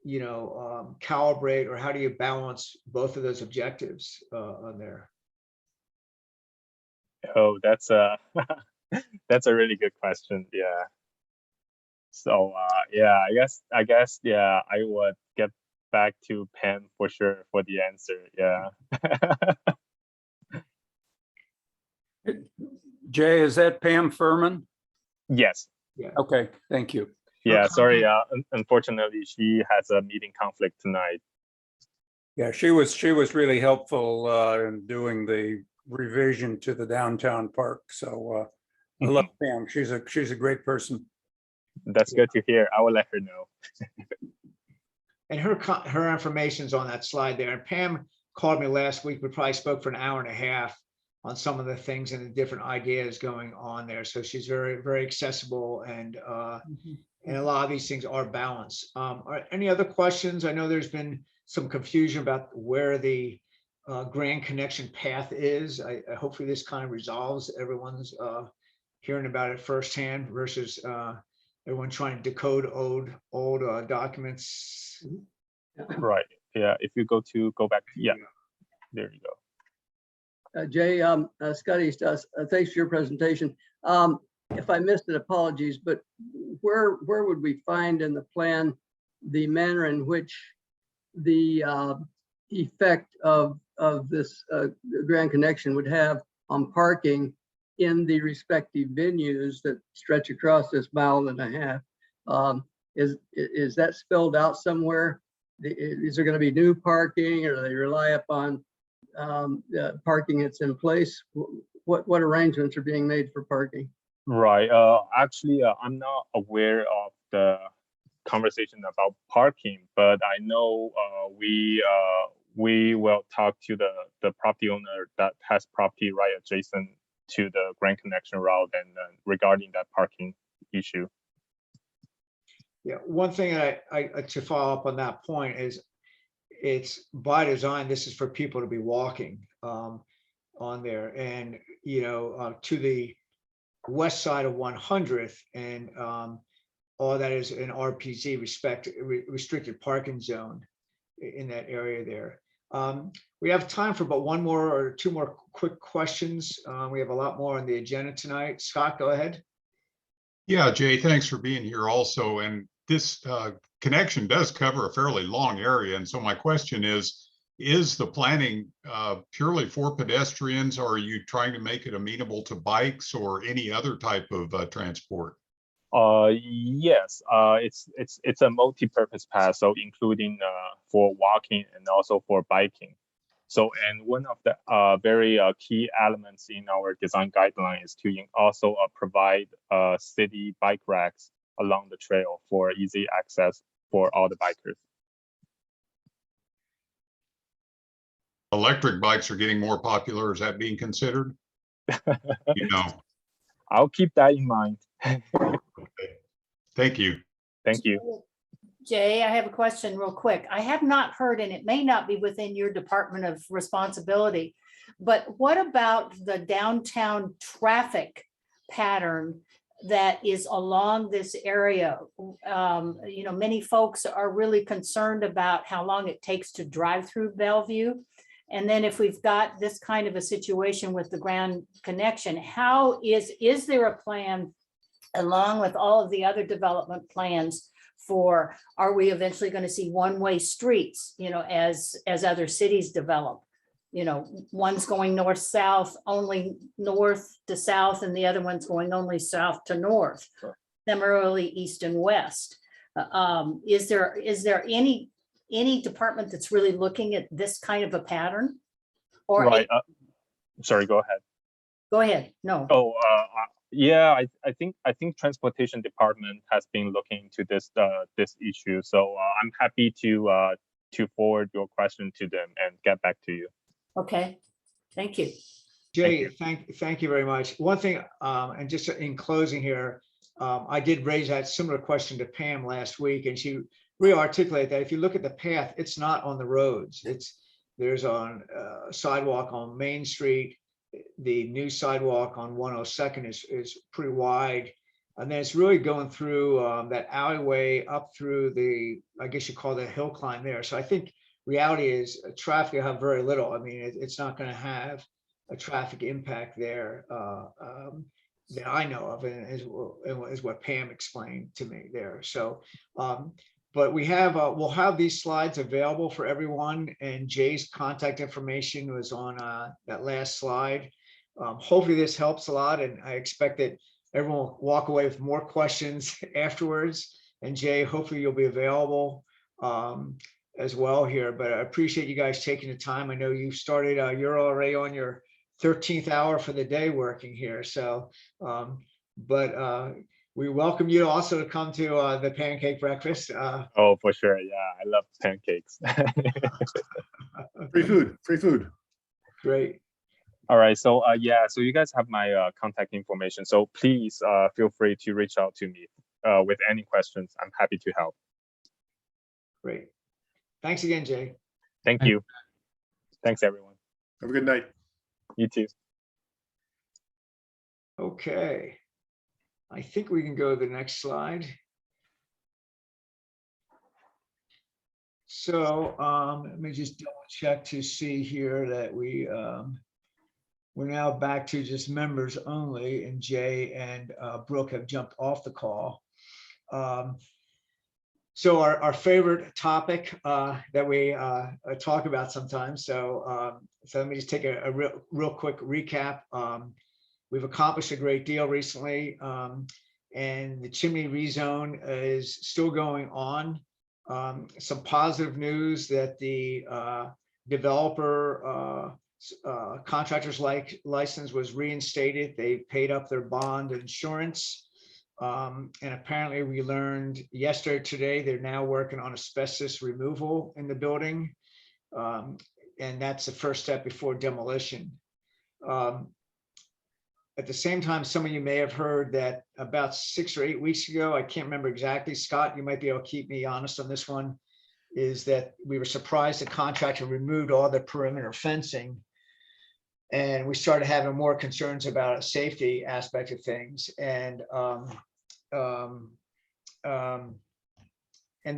you know, calibrate, or how do you balance both of those objectives on there? Oh, that's a that's a really good question. Yeah. So yeah, I guess yeah, I would get back to Pam for sure for the answer. Yeah. Jay, is that Pam Furman? Yes. Yeah. Okay, thank you. Yeah. Sorry. Unfortunately, she has a meeting conflict tonight. Yeah, she was really helpful in doing the revision to the downtown park. So I love Pam. She's a great person. That's good to hear. I will let her know. And her information's on that slide there. And Pam called me last week. We probably spoke for an hour and a half on some of the things and the different ideas going on there. So she's very, very accessible, and a lot of these things are balanced. Are any other questions? I know there's been some confusion about where the Grand Connection path is. I hopefully this kind of resolves everyone's hearing about it firsthand versus everyone trying to decode old documents. Right. Yeah. If you go back. Yeah. There you go. Jay, Scotty, thanks for your presentation. If I missed it, apologies, but where would we find in the plan the manner in which the effect of this Grand Connection would have on parking in the respective venues that stretch across this 1.5 miles? Is that spelled out somewhere? Is there going to be new parking, or do they rely upon parking that's in place? What arrangements are being made for parking? Right. Actually, I'm not aware of the conversation about parking, but I know we will talk to the property owner that has property right adjacent to the Grand Connection route, and regarding that parking issue. Yeah, one thing that I to follow up on that point is, it's by design, this is for people to be walking on there, and to the west side of 100th, and all that is an RPZ restricted parking zone in that area there. We have time for about one more or two more quick questions. We have a lot more on the agenda tonight. Scott, go ahead. Yeah, Jay, thanks for being here also. And this connection does cover a fairly long area. And so my question is the planning purely for pedestrians, or are you trying to make it amenable to bikes or any other type of transport? Yes, it's a multi-purpose path, so including for walking and also for biking. So, and one of the very key elements in our design guideline is to also provide city bike racks along the trail for easy access for all the bikers. Electric bikes are getting more popular. Is that being considered? I'll keep that in mind. Okay. Thank you. Thank you. Jay, I have a question real quick. I have not heard, and it may not be within your department of responsibility, but what about the downtown traffic pattern that is along this area? Many folks are really concerned about how long it takes to drive through Bellevue. And then if we've got this kind of a situation with the Grand Connection, is there a plan, along with all of the other development plans, for, are we eventually going to see one-way streets, as other cities develop? One's going north-south, only north to south, and the other one's going only south to north, similarly east and west. Is there any department that's really looking at this kind of a pattern? Or right. Sorry, go ahead. Go ahead. No. Oh, yeah, I think transportation department has been looking into this issue. So I'm happy to forward your question to them and get back to you. Okay, thank you. Jay, thank you very much. One thing, and just in closing here, I did raise that similar question to Pam last week, and she re-articulated that if you look at the path, it's not on the roads. There's on sidewalk on Main Street. The new sidewalk on 102nd is pretty wide. And then it's really going through that alleyway up through the, I guess you call that hill climb there. So I think reality is traffic will have very little. I mean, it's not going to have a traffic impact there that I know of, and is what Pam explained to me there. So, but we'll have these slides available for everyone, and Jay's contact information was on that last slide. Hopefully this helps a lot, and I expect that everyone will walk away with more questions afterwards. And Jay, hopefully you'll be available as well here, but I appreciate you guys taking the time. I know you started, you're already on your 13th hour for the day working here. So, we welcome you also to come to the pancake breakfast. Oh, for sure. Yeah, I love pancakes. Free food. Great. All right. So yeah, so you guys have my contact information. So please feel free to reach out to me with any questions. I'm happy to help. Great. Thanks again, Jay. Thank you. Thanks, everyone. Have a good night. You too. Okay. I think we can go to the next slide. So let me just double check to see here that we We're now back to just members only, and Jay and Brooke have jumped off the call. So our favorite topic that we talk about sometimes. So let me just take a real quick recap. We've accomplished a great deal recently, and the chimney rezone is still going on. Some positive news that the developer contractor's license was reinstated. They paid up their bond insurance. And apparently we learned yesterday, today, they're now working on asbestos removal in the building. And that's the first step before demolition. At the same time, some of you may have heard that about 6 or 8 weeks ago, I can't remember exactly, Scott, you might be able to keep me honest on this one, is that we were surprised the contractor removed all the perimeter fencing. And we started having more concerns about a safety aspect of things. And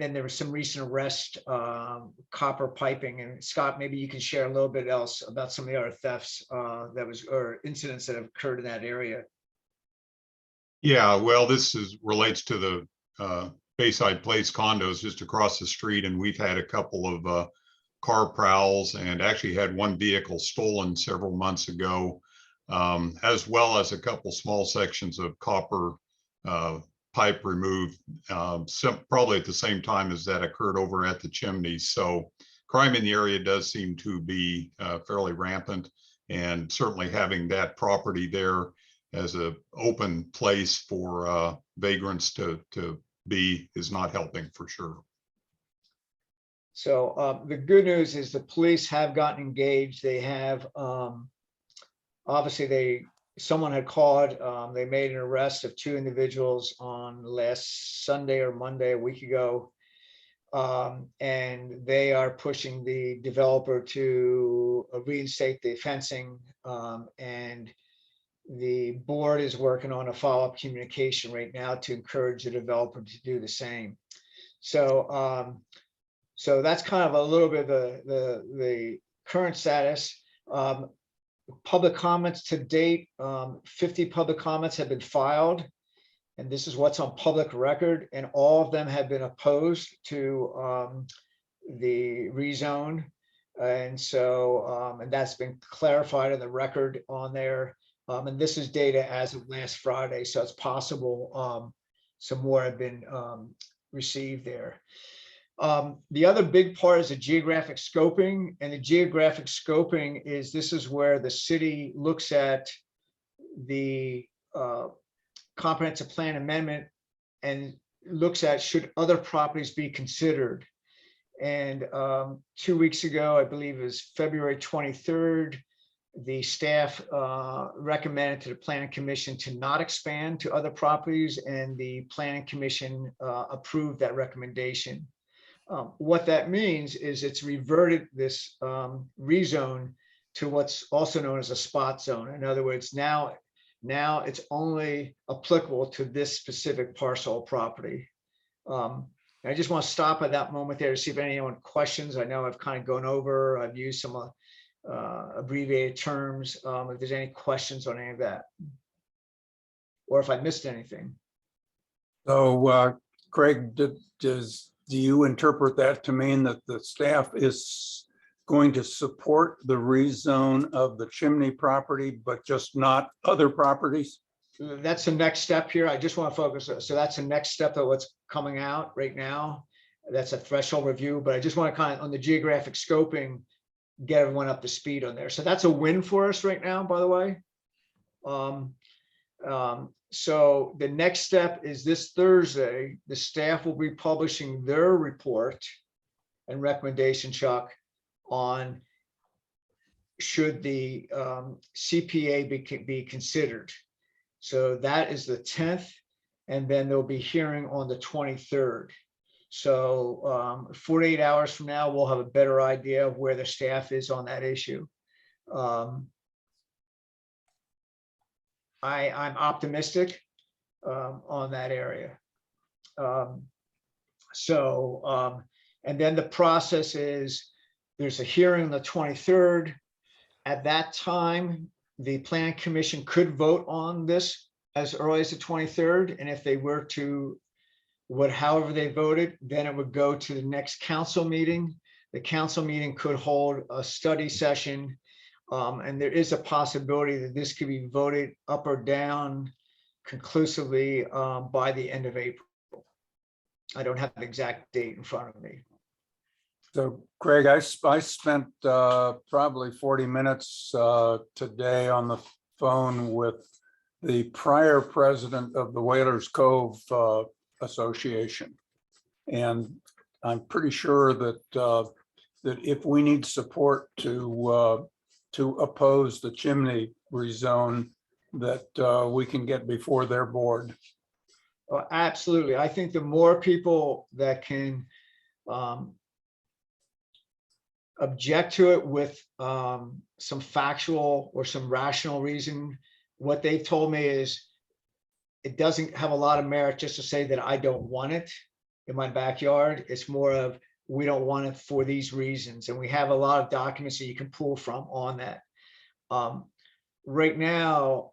then there was some recent arrest, copper piping. And Scott, maybe you can share a little bit else about some of the other thefts or incidents that have occurred in that area. Yeah, well, relates to the Bayside Place condos just across the street, and we've had a couple of car prowls and actually had one vehicle stolen several months ago, as well as a couple small sections of copper pipe removed, probably at the same time as that occurred over at the chimneys. So crime in the area does seem to be fairly rampant, and certainly having that property there as an open place for vagrants to be is not helping for sure. So the good news is the police have gotten engaged. They have, obviously someone had called, they made an arrest of 2 individuals on last Sunday or Monday, a week ago. And they are pushing the developer to reinstate the fencing, and the board is working on a follow-up communication right now to encourage the developer to do the same. So so that's kind of a little bit of the current status. Public comments to date, 50 public comments have been filed, and this is what's on public record, and all of them have been opposed to the rezone. And so, and that's been clarified in the record on there. And this is data as of last Friday, so it's possible some more have been received there. The other big part is the geographic scoping, and the geographic scoping is, this is where the city looks at the comprehensive plan amendment and looks at should other properties be considered. And 2 weeks ago, I believe it was February 23rd, the staff recommended to the Planning Commission to not expand to other properties, and the Planning Commission approved that recommendation. What that means is it's reverted this rezone to what's also known as a spot zone. In other words, now it's only applicable to this specific parcel of property. I just want to stop at that moment there to see if anyone questions. I know I've kind of gone over, I've used some abbreviated terms. If there's any questions on any of that, or if I missed anything. So Craig, do you interpret that to mean that the staff is going to support the rezone of the chimney property, but just not other properties? That's the next step here. I just want to focus. So that's the next step of what's coming out right now. That's a threshold review, but I just want to kind of, on the geographic scoping, get everyone up to speed on there. So that's a win for us right now, by the way. So the next step is this Thursday, the staff will be publishing their report and recommendation, Chuck, on should the CPA be considered. So that is the 10th, and then there'll be hearing on the 23rd. So 48 hours from now, we'll have a better idea of where the staff is on that issue. I'm optimistic on that area. And then the process is, there's a hearing on the 23rd. At that time, the plan commission could vote on this as early as the 23rd. And if they were to, however they voted, then it would go to the next council meeting. The council meeting could hold a study session. And there is a possibility that this could be voted up or down conclusively by the end of April. I don't have an exact date in front of me. So Craig, I spent probably 40 minutes today on the phone with the prior president of the Whalers Cove Association. And I'm pretty sure that that if we need support to oppose the chimney rezone, that we can get before their board. Absolutely. I think the more people that can object to it with some factual or some rational reason, what they've told me is it doesn't have a lot of merit just to say that I don't want it in my backyard. It's more of, we don't want it for these reasons. And we have a lot of documents that you can pull from on that. Right now,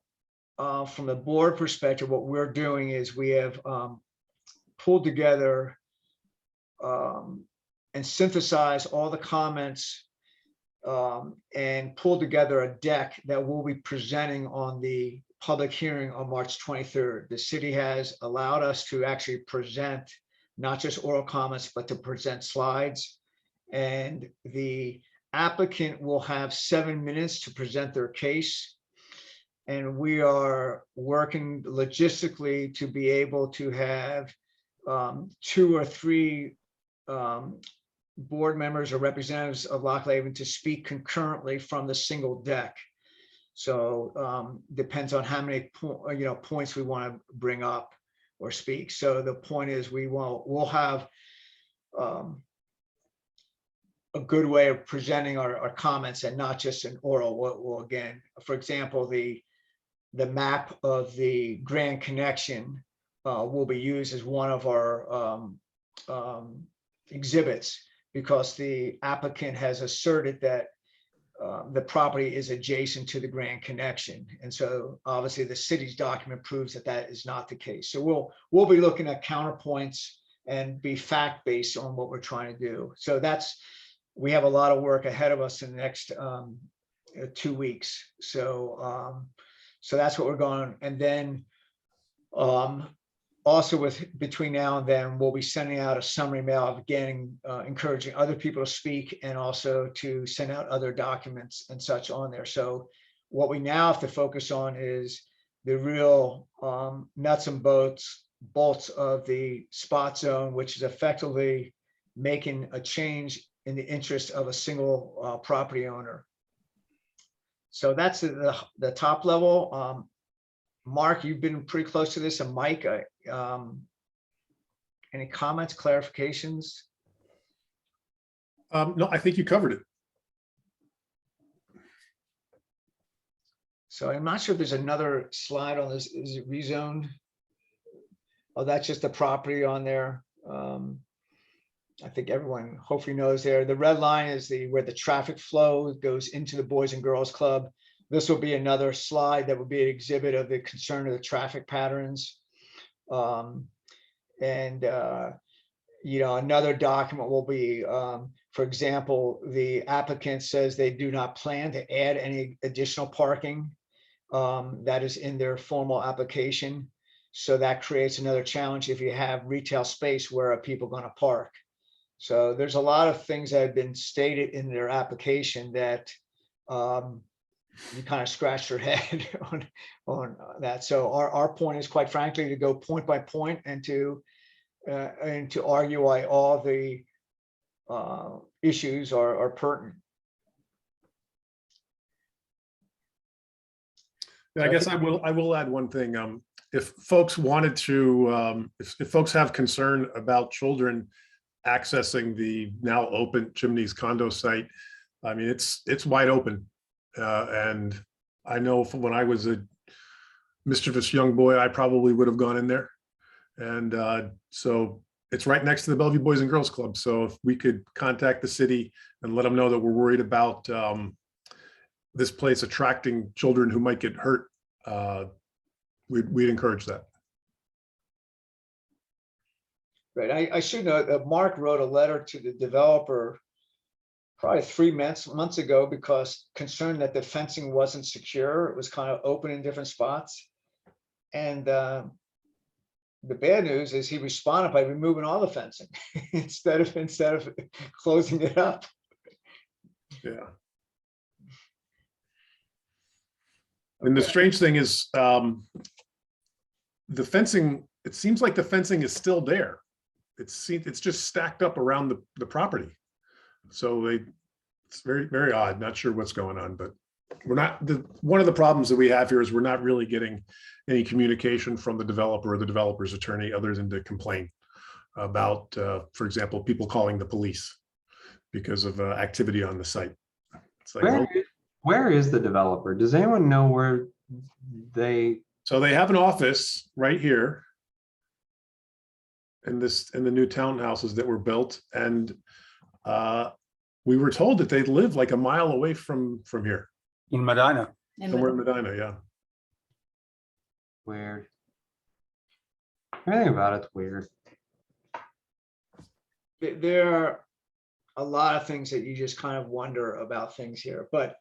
from the board perspective, what we're doing is we have pulled together and synthesized all the comments and pulled together a deck that we'll be presenting on the public hearing on March 23rd. The city has allowed us to actually present not just oral comments, but to present slides. And the applicant will have 7 minutes to present their case. And we are working logistically to be able to have 2 or 3 board members or representatives of Lochleven to speak concurrently from the single deck. So depends on how many points we want to bring up or speak. So the point is we'll have a good way of presenting our comments and not just an oral. We'll again, for example, the map of the Grand Connection will be used as one of our exhibits, because the applicant has asserted that the property is adjacent to the Grand Connection. And so obviously the city's document proves that that is not the case. So we'll be looking at counterpoints and be fact-based on what we're trying to do. So we have a lot of work ahead of us in the next 2 weeks. So that's what we're going. And then also between now and then, we'll be sending out a summary mail of encouraging other people to speak, and also to send out other documents and such on there. So what we now have to focus on is the real nuts and bolts of the spot zone, which is effectively making a change in the interest of a single property owner. So that's the top level. Mark, you've been pretty close to this, and Mike, any comments, clarifications? No, I think you covered it. So I'm not sure if there's another slide on this. Is it rezoned? Oh, that's just the property on there. I think everyone hopefully knows there. The red line is where the traffic flow goes into the Boys and Girls Club. This will be another slide that will be an exhibit of the concern of the traffic patterns. Another document will be, for example, the applicant says they do not plan to add any additional parking that is in their formal application. So that creates another challenge if you have retail space, where are people going to park? So there's a lot of things that have been stated in their application that you kind of scratch your head on that. So our point is, quite frankly, to go point by point and to argue why all the issues are pertinent. I guess I will add one thing. If folks wanted to, if folks have concern about children accessing the now open Chimneys condo site, I mean, it's wide open. And I know from when I was a mischievous young boy, I probably would have gone in there. And so it's right next to the Bellevue Boys and Girls Club. So if we could contact the city and let them know that we're worried about this place attracting children who might get hurt, we'd encourage that. Right, I should note that Mark wrote a letter to the developer probably 3 months ago because concerned that the fencing wasn't secure. It was kind of open in different spots. And the bad news is he responded by removing all the fencing instead of closing it up. Yeah. And the strange thing is, the fencing, it seems like the fencing is still there. It's just stacked up around the property. So it's very, very odd. Not sure what's going on, but we're not, one of the problems that we have here is we're not really getting any communication from the developer or the developer's attorney other than to complain about, for example, people calling the police because of activity on the site. It's like, where is the developer? Does anyone know where they? So they have an office right here in the new townhouses that were built, and we were told that they live like a mile away from here, In Medina. somewhere in Medina. Yeah. Weird. Everything about it's weird. There are a lot of things that you just kind of wonder about things here. But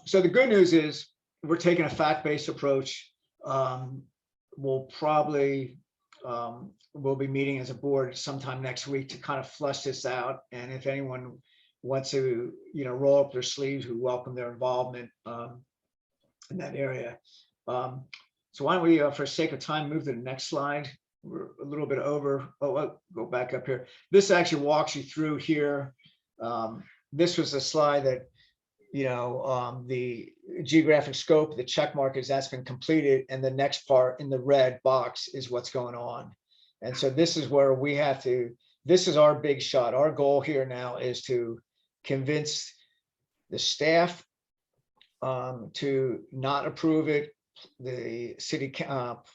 so the good news is we're taking a fact-based approach. We'll probably we'll be meeting as a board sometime next week to kind of flush this out. And if anyone wants to, roll up their sleeves, we welcome their involvement in that area. So why don't we, for sake of time, move to the next slide. We're a little bit over. Oh, I'll go back up here. This actually walks you through here. This was a slide that, the geographic scope, the check mark is that's been completed, and the next part in the red box is what's going on. And so this is where we have to, this is our big shot. Our goal here now is to convince the staff to not approve it, the city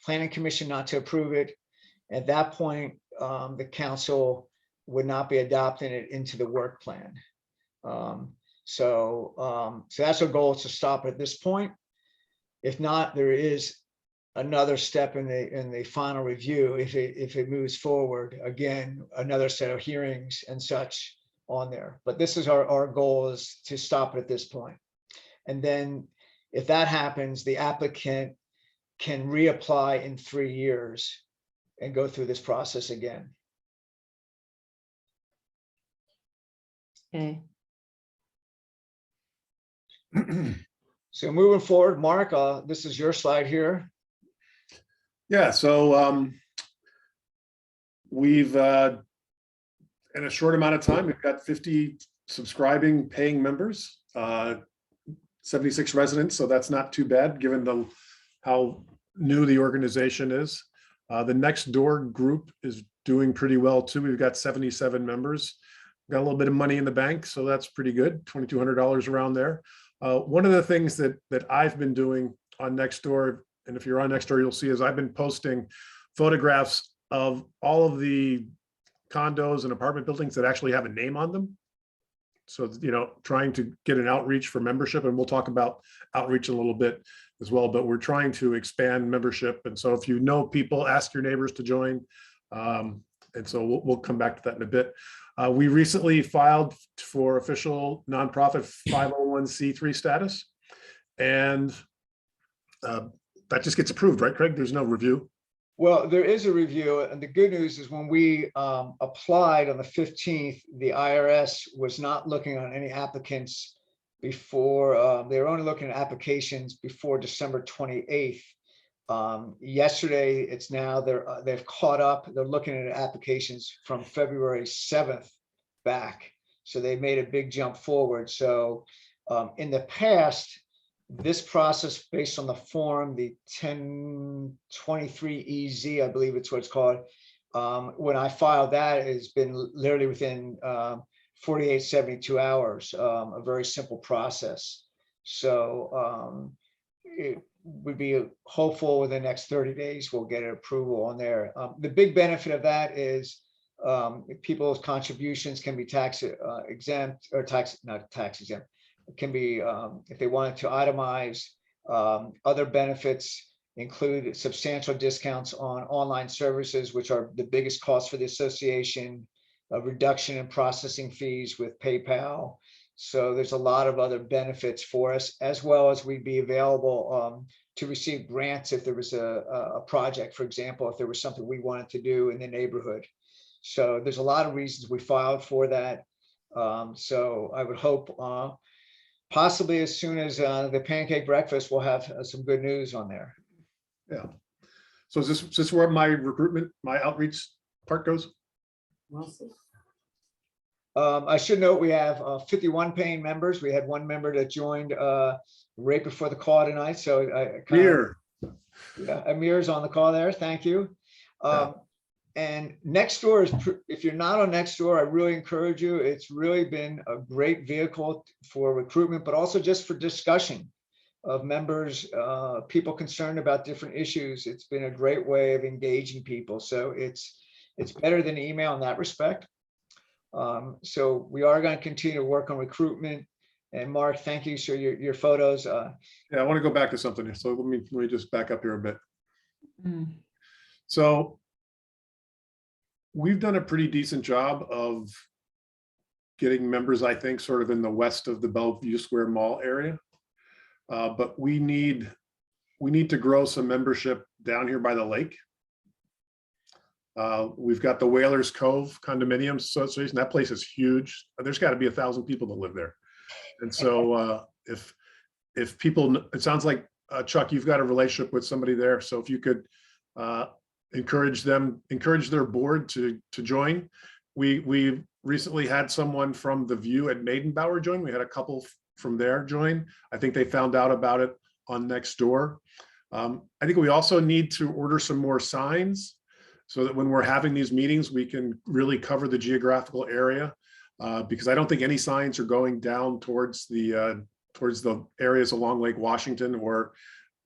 planning commission not to approve it. At that point, the council would not be adopting it into the work plan. So that's our goal, is to stop at this point. If not, there is another step in the final review. If it moves forward, again, another set of hearings and such on there. But this is our goal, is to stop at this point. And then if that happens, the applicant can reapply in 3 years and go through this process again. Okay. So moving forward, Mark, this is your slide here. Yeah, so we've in a short amount of time, we've got 50 subscribing paying members, 76 residents, so that's not too bad given how new the organization is. The Next Door group is doing pretty well too. We've got 77 members, got a little bit of money in the bank, so that's pretty good, $2,200 around there. One of the things that I've been doing on Nextdoor, and if you're on Nextdoor, you'll see, is I've been posting photographs of all of the condos and apartment buildings that actually have a name on them. So, trying to get an outreach for membership, and we'll talk about outreach in a little bit as well, but we're trying to expand membership. And so if you know people, ask your neighbors to join. And so we'll come back to that in a bit. We recently filed for official nonprofit 501c3 status, and that just gets approved, right, Craig? There's no review. Well, there is a review, and the good news is when we applied on the 15th, the IRS was not looking on any applicants before, they were only looking at applications before December 28th. Yesterday, it's now they've caught up. They're looking at applications from February 7th back. So they made a big jump forward. So in the past, this process based on the form, the 1023EZ, I believe it's what it's called. When I filed that, it's been literally within 48, 72 hours, a very simple process. So it would be hopeful within the next 30 days, we'll get an approval on there. The big benefit of that is people's contributions can be tax exempt, or not tax exempt, can be, if they wanted to itemize, other benefits include substantial discounts on online services, which are the biggest cost for the association, a reduction in processing fees with PayPal. So there's a lot of other benefits for us, as well as we'd be available to receive grants if there was a project, for example, if there was something we wanted to do in the neighborhood. So there's a lot of reasons we filed for that. So I would hope possibly as soon as the pancake breakfast, we'll have some good news on there. Yeah. So is this where my recruitment, my outreach part goes? I should note we have 51 paying members. We had one member that joined right before the call tonight. So Here. Yeah, Amir's on the call there. Thank you. And Nextdoor is, if you're not on Nextdoor, I really encourage you. It's really been a great vehicle for recruitment, but also just for discussion of members, people concerned about different issues. It's been a great way of engaging people. So it's better than email in that respect. So we are going to continue to work on recruitment. And Mark, thank you. So your photos. Yeah, I want to go back to something. So let me just back up here a bit. So we've done a pretty decent job of getting members, I think, sort of in the west of the Bellevue Square Mall area. But we need to grow some membership down here by the lake. We've got the Whalers Cove Condominium Association. That place is huge. There's got to be 1,000 people that live there. And so if people, it sounds like Chuck, you've got a relationship with somebody there. So if you could encourage their board to join. We recently had someone from the View at Maidenbower join. We had a couple from there join. I think they found out about it on Nextdoor. I think we also need to order some more signs so that when we're having these meetings, we can really cover the geographical area, because I don't think any signs are going down towards the areas along Lake Washington or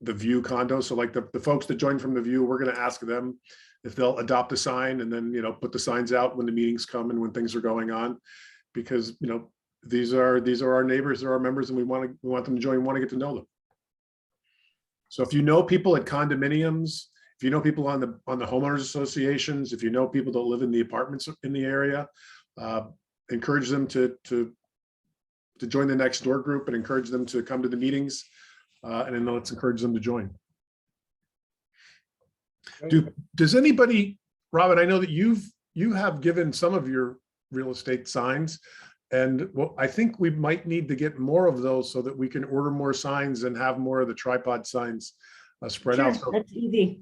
the View condo. So like the folks that join from the View, we're going to ask them if they'll adopt a sign and then, put the signs out when the meetings come and when things are going on, because, these are our neighbors, they're our members, and we want them to join, we want to get to know them. So if you know people at condominiums, if you know people on the homeowners associations, if you know people that live in the apartments in the area, encourage them to join the Nextdoor group and encourage them to come to the meetings, and then let's encourage them to join. Does anybody, Robin, I know that you have given some of your real estate signs, and well, I think we might need to get more of those so that we can order more signs and have more of the tripod signs spread out. So, that's easy.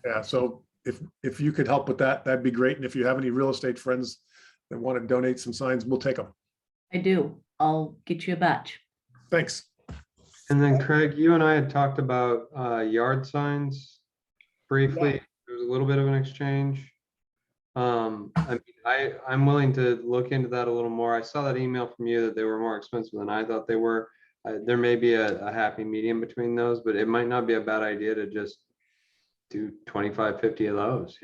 yeah, so if you could help with that, that'd be great. And if you have any real estate friends that want to donate some signs, we'll take them. I do. I'll get you a batch. Thanks. And then Craig, you and I had talked about yard signs briefly. Yeah. There was a little bit of an exchange. I'm willing to look into that a little more. I saw that email from you that they were more expensive than I thought they were. There may be a happy medium between those, but it might not be a bad idea to just do 25, 50 of those,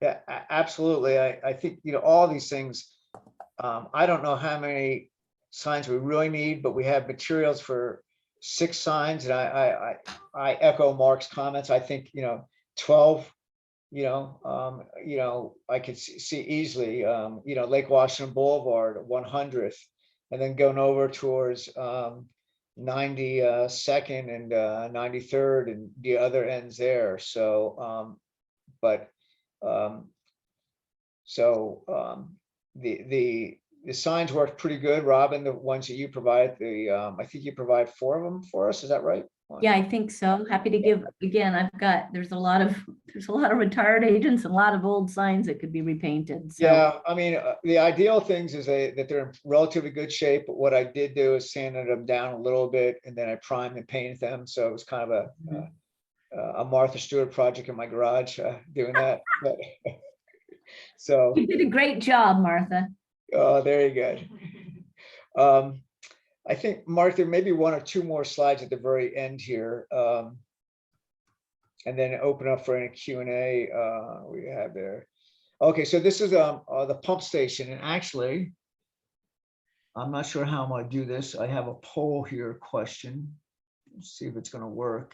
Yeah, absolutely. I think, all these things, I don't know how many signs we really need, but we have materials for 6 signs. And I echo Mark's comments. I think, 12, I could see easily, Lake Washington Boulevard, 100th, and then going over towards 92nd and 93rd and the other ends there. So, the signs work pretty good, Robin. The ones that you provide, I think you provide 4 of them for us. Is that right? Yeah, I think so. Happy to give. Again, there's a lot of retired agents and a lot of old signs that could be repainted. So. Yeah, I mean, the ideal things is that they're in relatively good shape. But what I did do is sanded them down a little bit, and then I primed and painted them. So it was kind of a Martha Stewart project in my garage doing that. But, so you did a great job, Martha. Oh, very good. I think, Mark, there may be 1 or 2 more slides at the very end here, and then open up for any Q&A we have there. Okay, so this is the pump station, and actually, I'm not sure how I'm gonna do this. I have a poll here question. Let's see if it's gonna work.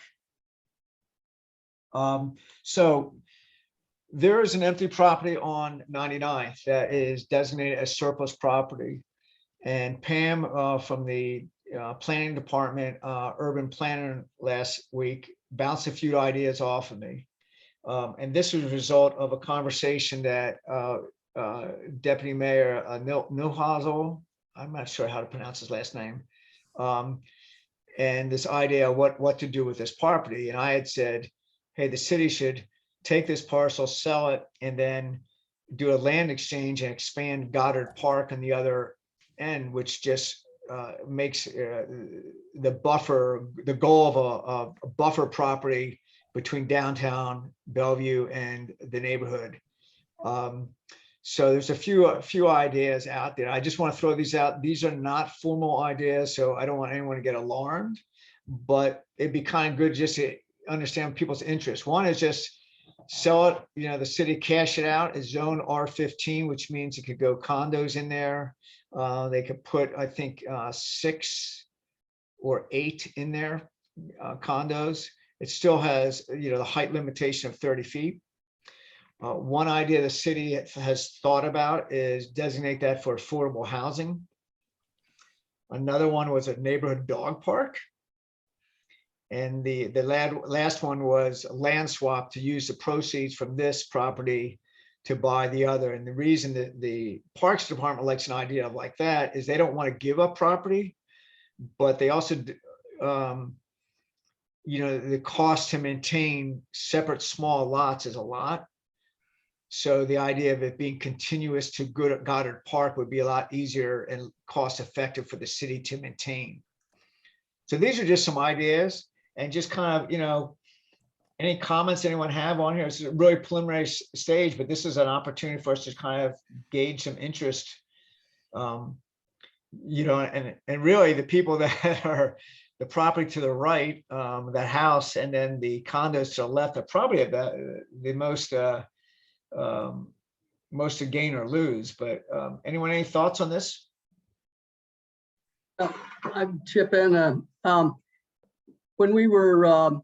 So there is an empty property on 99th that is designated as surplus property. And Pam from the planning department, urban planner last week bounced a few ideas off of me. And this was a result of a conversation that Deputy Mayor Nilhazel, I'm not sure how to pronounce his last name, and this idea of what to do with this property. And I had said, hey, the city should take this parcel, sell it, and then do a land exchange and expand Goddard Park on the other end, which just makes the buffer, the goal of a buffer property between downtown Bellevue and the neighborhood. So there's a few ideas out there. I just want to throw these out. These are not formal ideas, so I don't want anyone to get alarmed, but it'd be kind of good just to understand people's interest. One is just sell it, the city cash it out as zone R15, which means it could go condos in there. They could put, I think, 6 or 8 in there, condos. It still has, the height limitation of 30 feet. One idea the city has thought about is designate that for affordable housing. Another one was a neighborhood dog park. And the last one was a land swap to use the proceeds from this property to buy the other. And the reason that the Parks Department likes an idea of like that is they don't want to give up property, but they also, the cost to maintain separate small lots is a lot. So the idea of it being continuous to Goddard Park would be a lot easier and cost effective for the city to maintain. So these are just some ideas, and just kind of, any comments anyone have on here. It's a really preliminary stage, but this is an opportunity for us to kind of gauge some interest. And really the people that are the property to the right, that house, and then the condos to the left are probably the most to gain or lose. But anyone, any thoughts on this? I'd chip in. When we were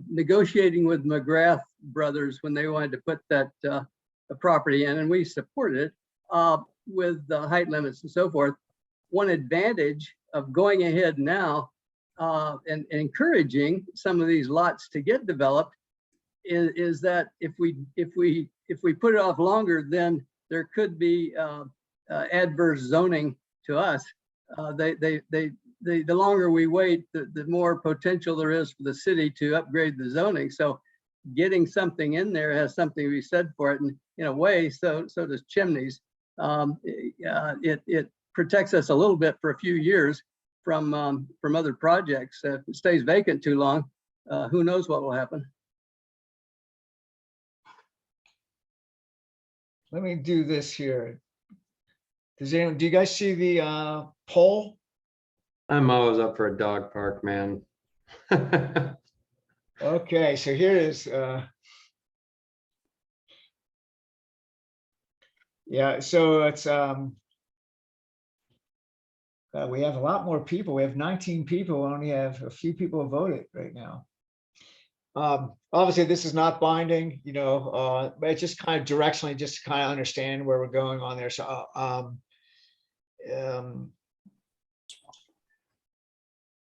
negotiating with McGrath brothers when they wanted to put that property in, and we supported it with the height limits and so forth, one advantage of going ahead now and encouraging some of these lots to get developed is that if we put it off longer, then there could be adverse zoning to us. The longer we wait, the more potential there is for the city to upgrade the zoning. So getting something in there has something to be said for it. And in a way, so does chimneys. It protects us a little bit for a few years from other projects. If it stays vacant too long, who knows what will happen. Let me do this here. Do you guys see the poll? I'm always up for a dog park, man. Okay, so here is yeah, so it's we have a lot more people. We have 19 people. We only have a few people voted right now. Obviously this is not binding, but it's just kind of directionally, just to kind of understand where we're going on there. So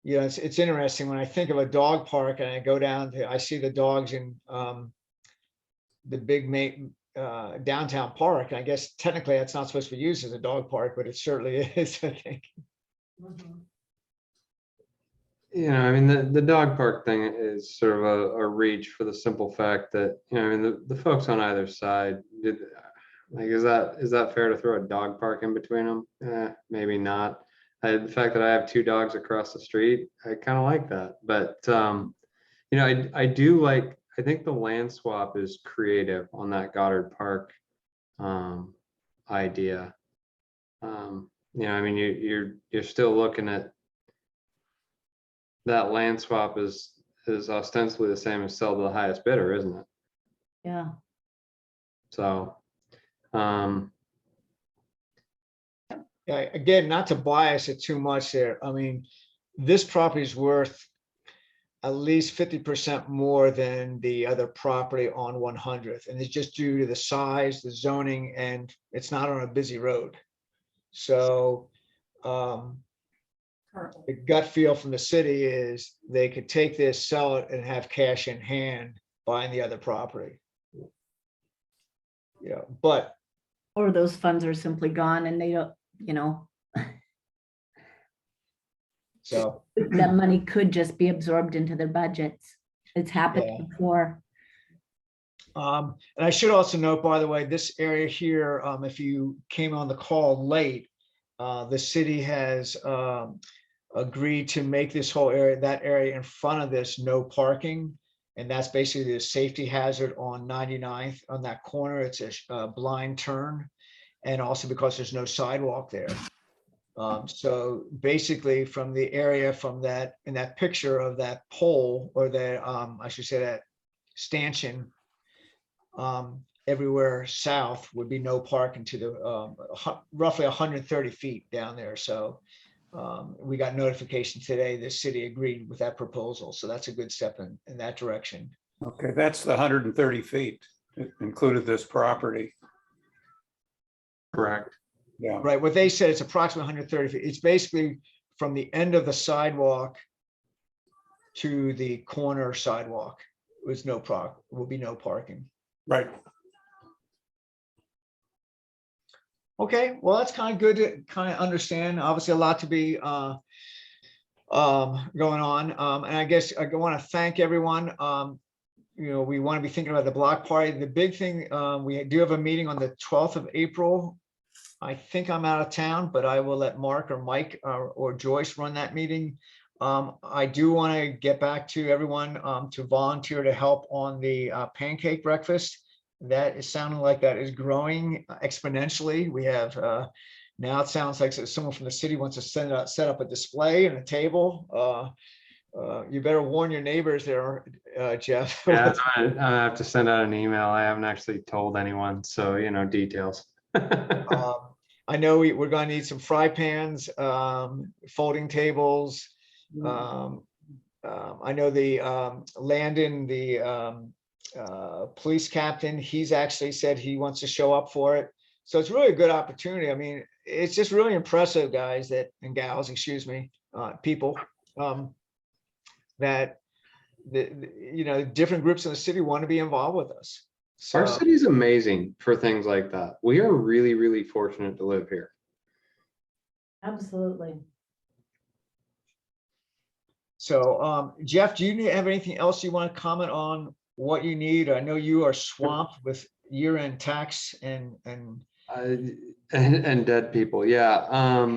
it's interesting when I think of a dog park and I go down to, I see the dogs in the big downtown park. I guess technically that's not supposed to be used as a dog park, but it certainly is, I think. I mean, the dog park thing is sort of a reach for the simple fact that, I mean, the folks on either side is that fair to throw a dog park in between them? Maybe not. The fact that I have 2 dogs across the street, I kind of like that. But, I do like, I think the land swap is creative on that Goddard Park idea. I mean, you're still looking at that land swap is ostensibly the same as sell to the highest bidder, isn't it? Yeah. So, Yeah, again, not to bias it too much there. I mean, this property is worth at least 50% more than the other property on 100th. And it's just due to the size, the zoning, and it's not on a busy road. So the gut feel from the city is they could take this, sell it, and have cash in hand buying the other property. Yeah, but Or those funds are simply gone and they don't, you know, so that money could just be absorbed into their budgets. It's happened Yeah. before. And I should also note, by the way, this area here, if you came on the call late, the city has agreed to make this whole area, that area in front of this, no parking. And that's basically a safety hazard on 99th on that corner. It's a blind turn. And also because there's no sidewalk there. So basically from the area from that, in that picture of that pole or that, I should say that stanchion, everywhere south would be no parking to the roughly 130 feet down there. So we got notification today, the city agreed with that proposal. So that's a good step in that direction. Okay, that's the 130 feet. It included this property. Correct. Yeah. Right, what they said, it's approximately 130 feet. It's basically from the end of the sidewalk to the corner sidewalk. With no will be no parking. Right. Okay, well, that's kind of good to kind of understand. Obviously, a lot to be going on. And I guess I want to thank everyone. You know, we want to be thinking about the block party. The big thing, we do have a meeting on the 12th of April. I think I'm out of town, but I will let Mark or Mike or Joyce run that meeting. I do want to get back to everyone to volunteer to help on the pancake breakfast. That is sounding like that is growing exponentially. We have now it sounds like someone from the city wants to set up a display and a table. You better warn your neighbors there, Jeff. Yeah, I have to send out an email. I haven't actually told anyone, so you know, details. I know we're going to need some fry pans, folding tables. I know the Landon, the police captain, he's actually said he wants to show up for it. So it's really a good opportunity. I mean, it's just really impressive, guys and gals, excuse me, people, that you know, different groups in the city want to be involved with us. So, Our city's amazing for things like that. We are really, really fortunate to live here. Absolutely. so Jeff, do you have anything else you want to comment on what you need? I know you are swamped with year-end tax and And dead people. Yeah.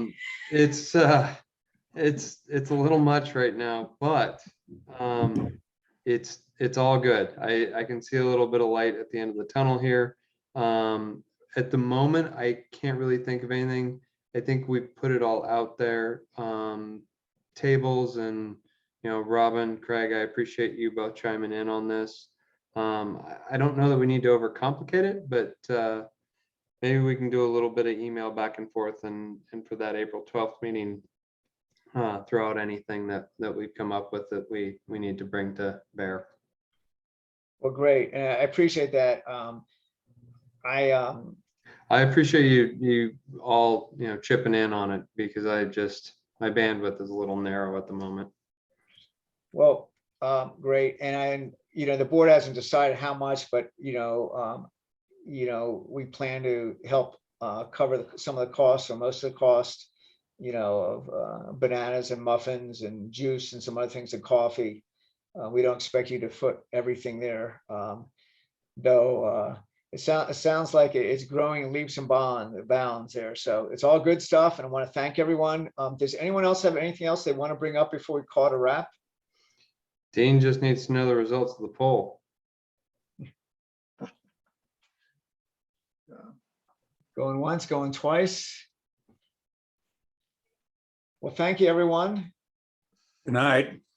It's a little much right now, but it's all good. I can see a little bit of light at the end of the tunnel here. At the moment, I can't really think of anything. I think we put it all out there. Tables and, you know, Robin, Craig, I appreciate you both chiming in on this. I don't know that we need to overcomplicate it, but maybe we can do a little bit of email back and forth and for that April 12th meeting, throw out anything that we've come up with that we need to bring to bear. well, great. And I appreciate that. I appreciate you all, you know, chipping in on it because my bandwidth is a little narrow at the moment. Well, great. And you know, the board hasn't decided how much, but you know, we plan to help cover some of the costs or most of the cost, you know, of bananas and muffins and juice and some other things and coffee. We don't expect you to foot everything there, though. It sounds like it's growing in leaps and bounds there. So it's all good stuff. And I want to thank everyone. Does anyone else have anything else they want to bring up before we call it a wrap? Dean just needs to know the results of the poll. Going once, going twice. Well, thank you, everyone. Good night.